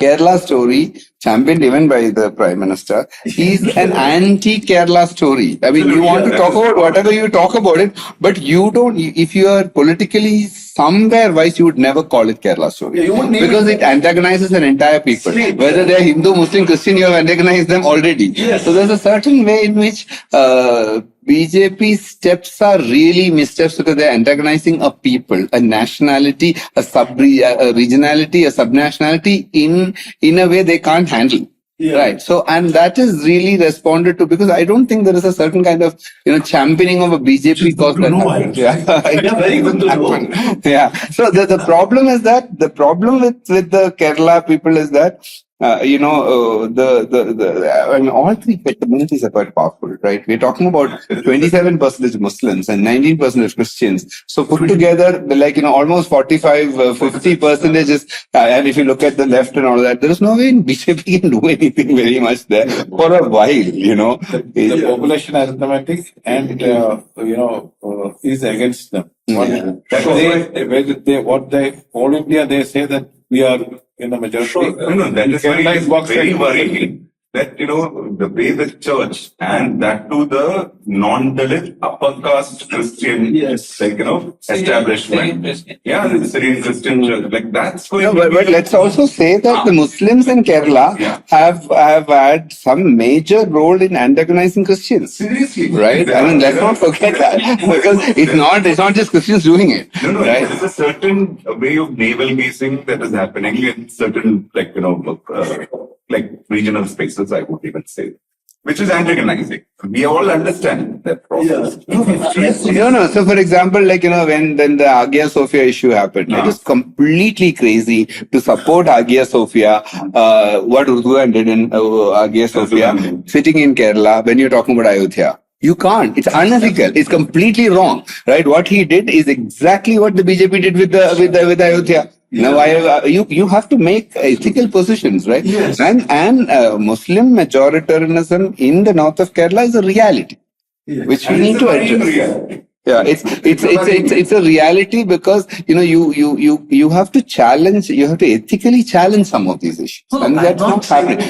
Kerala Story, championed even by the Prime Minister, is an anti-Kerala story. I mean, you want to talk about whatever you talk about it, but you don't, if you are politically somewhere wise, you would never call it Kerala Story. Because it antagonizes an entire people. Whether they are Hindu, Muslim, Christian, you have antagonized them already. Yes. So there's a certain way in which BJP steps are really missteps because they're antagonizing a people, a nationality, a regionality, a subnationality in a way they can't handle. Yeah. Right. So, and that is really responded to because I don't think there is a certain kind of, championing of a BJP cause that happens. Yeah. Very good to know. Yeah. So the problem is that, the problem with the Kerala people is that, I mean, all three communities are quite powerful, right? We're talking about 27% Muslims and 19% Christians. So put together, almost 50% is, and if you look at the left and all that, there is no way BJP can do anything very much there for a while, The population arithmetic and, is against them. All India, they say that we are in the majority. Sure. No, that is very worrying. that, the way the church and that to the non-Dalit upper caste Christian, establishment. Yeah, the Syrian Christian church. Like that's going but let's also say that the Muslims in Kerala have had some major role in antagonizing Christians. Seriously. Right? I mean, let's not forget that. Because it's not just Christians doing it. No, right? There's a certain way of navel gazing that is happening in certain, regional spaces, I would even say, which is antagonizing. We all understand that process. No. So, for example, when the Hagia Sophia issue happened, it was completely crazy to support Hagia Sophia, what Urdugan did in Hagia Sophia, sitting in Kerala when you're talking about Ayodhya. You can't. It's unethical. It's completely wrong, right? What he did is exactly what the BJP did with Ayodhya. Now, you have to make ethical positions, right? Yes. And Muslim majoritarianism in the north of Kerala is a reality, which we need to address. Yeah, it's a reality because you have to challenge, you have to ethically challenge some of these issues, and that's not happening.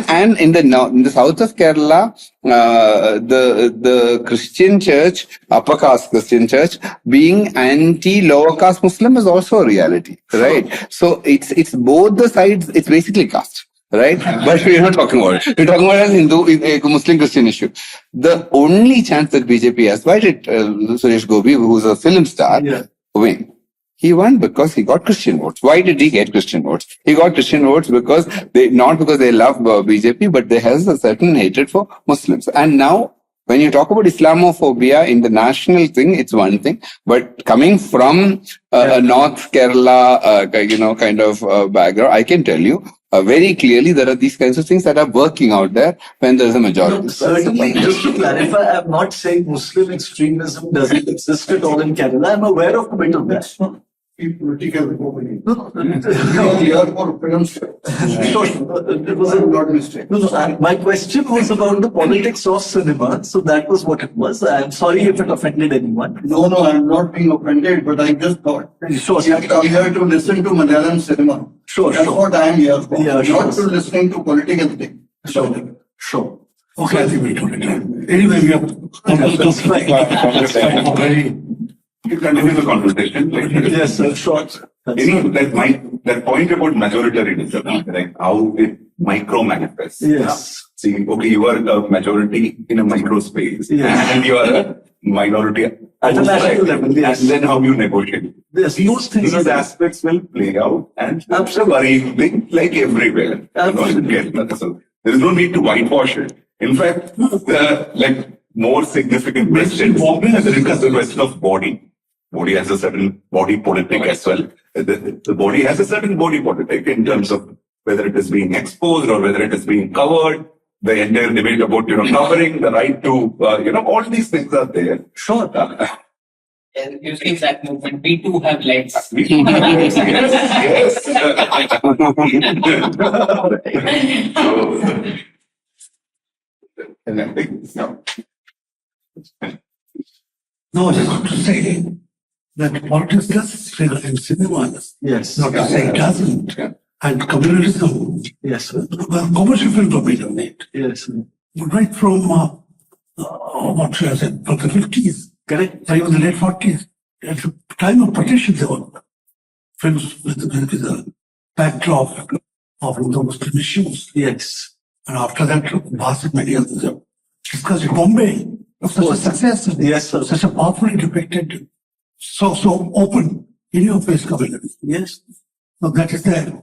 And in the south of Kerala, the Christian church, upper caste Christian church, being anti-lower caste Muslim is also a reality, right? So it's both the sides. It's basically caste. Right? But we're not talking about it. We're talking about a Muslim Christian issue. The only chance that BJP has, why did Suresh Gopi, who's a film star, win? He won because he got Christian votes. Why did he get Christian votes? He got Christian votes because not because they love BJP, but they have a certain hatred for Muslims. And now, when you talk about Islamophobia in the national thing, it's one thing. But coming from North Kerala, kind of background, I can tell you very clearly there are these kinds of things that are working out there when there's a majority. No, certainly, just to clarify, I'm not saying Muslim extremism doesn't exist at all in Canada. I'm aware of a bit of that. Political opening. No, my question was about the politics of cinema, so that was what it was. I'm sorry if it offended anyone. No, I'm not being offended, but I just thought Sure. I'm here to listen to Malayalam cinema. Sure. That's what I am here for. Yeah, sure. Not to listening to political things. Sure. Okay, I think we don't agree. Anyway, we have You continue the conversation. Yes, sir. Short. That point about majoritarianism, like how it micro manifests. Yes. See, okay, you are a majority in a micro space, and you are a minority at a national level. Yes. And then how you negotiate. Yes, those things. These aspects will play out, and absolutely like everywhere. So there is no need to whitewash it. In fact, the more significant question is the question of body. Body has a certain body politic as well. The body has a certain body politic in terms of whether it is being exposed or whether it is being covered. The entire debate about covering, the right to all these things are there. Sure. Using that movement, we too have legs. Yes. No, I just want to say that politics does figure in cinema. Yes. Not to say it doesn't. And communalism. Yes. Well, commercial films dominate. Yes. Right from, what should I say, from the 50s. Correct. Or even the late 40s. At the time of partition, there were films with a backdrop of those issues. Yes. And after that, Bhaas and many others have discussed it. Bombay was such a success. Yes, sir. Such a powerfully depicted, so open, in your face community. Yes. So that is there.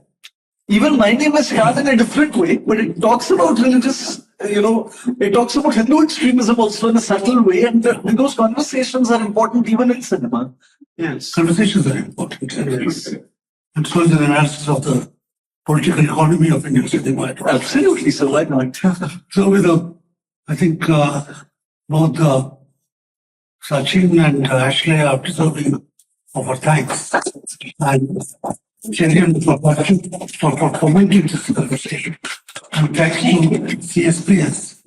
Even My Name is Khan in a different way, but it talks about religious, it talks about Hindu extremism also in a subtle way, and those conversations are important even in cinema. Yes. Conversations are important. Yes. And so is the analysis of the political economy of Indian cinema. Absolutely, so why not? So with I think both Sachin and Ashley are deserving of our thanks. And Cherian for fomenting this conversation. And thanks to CSPS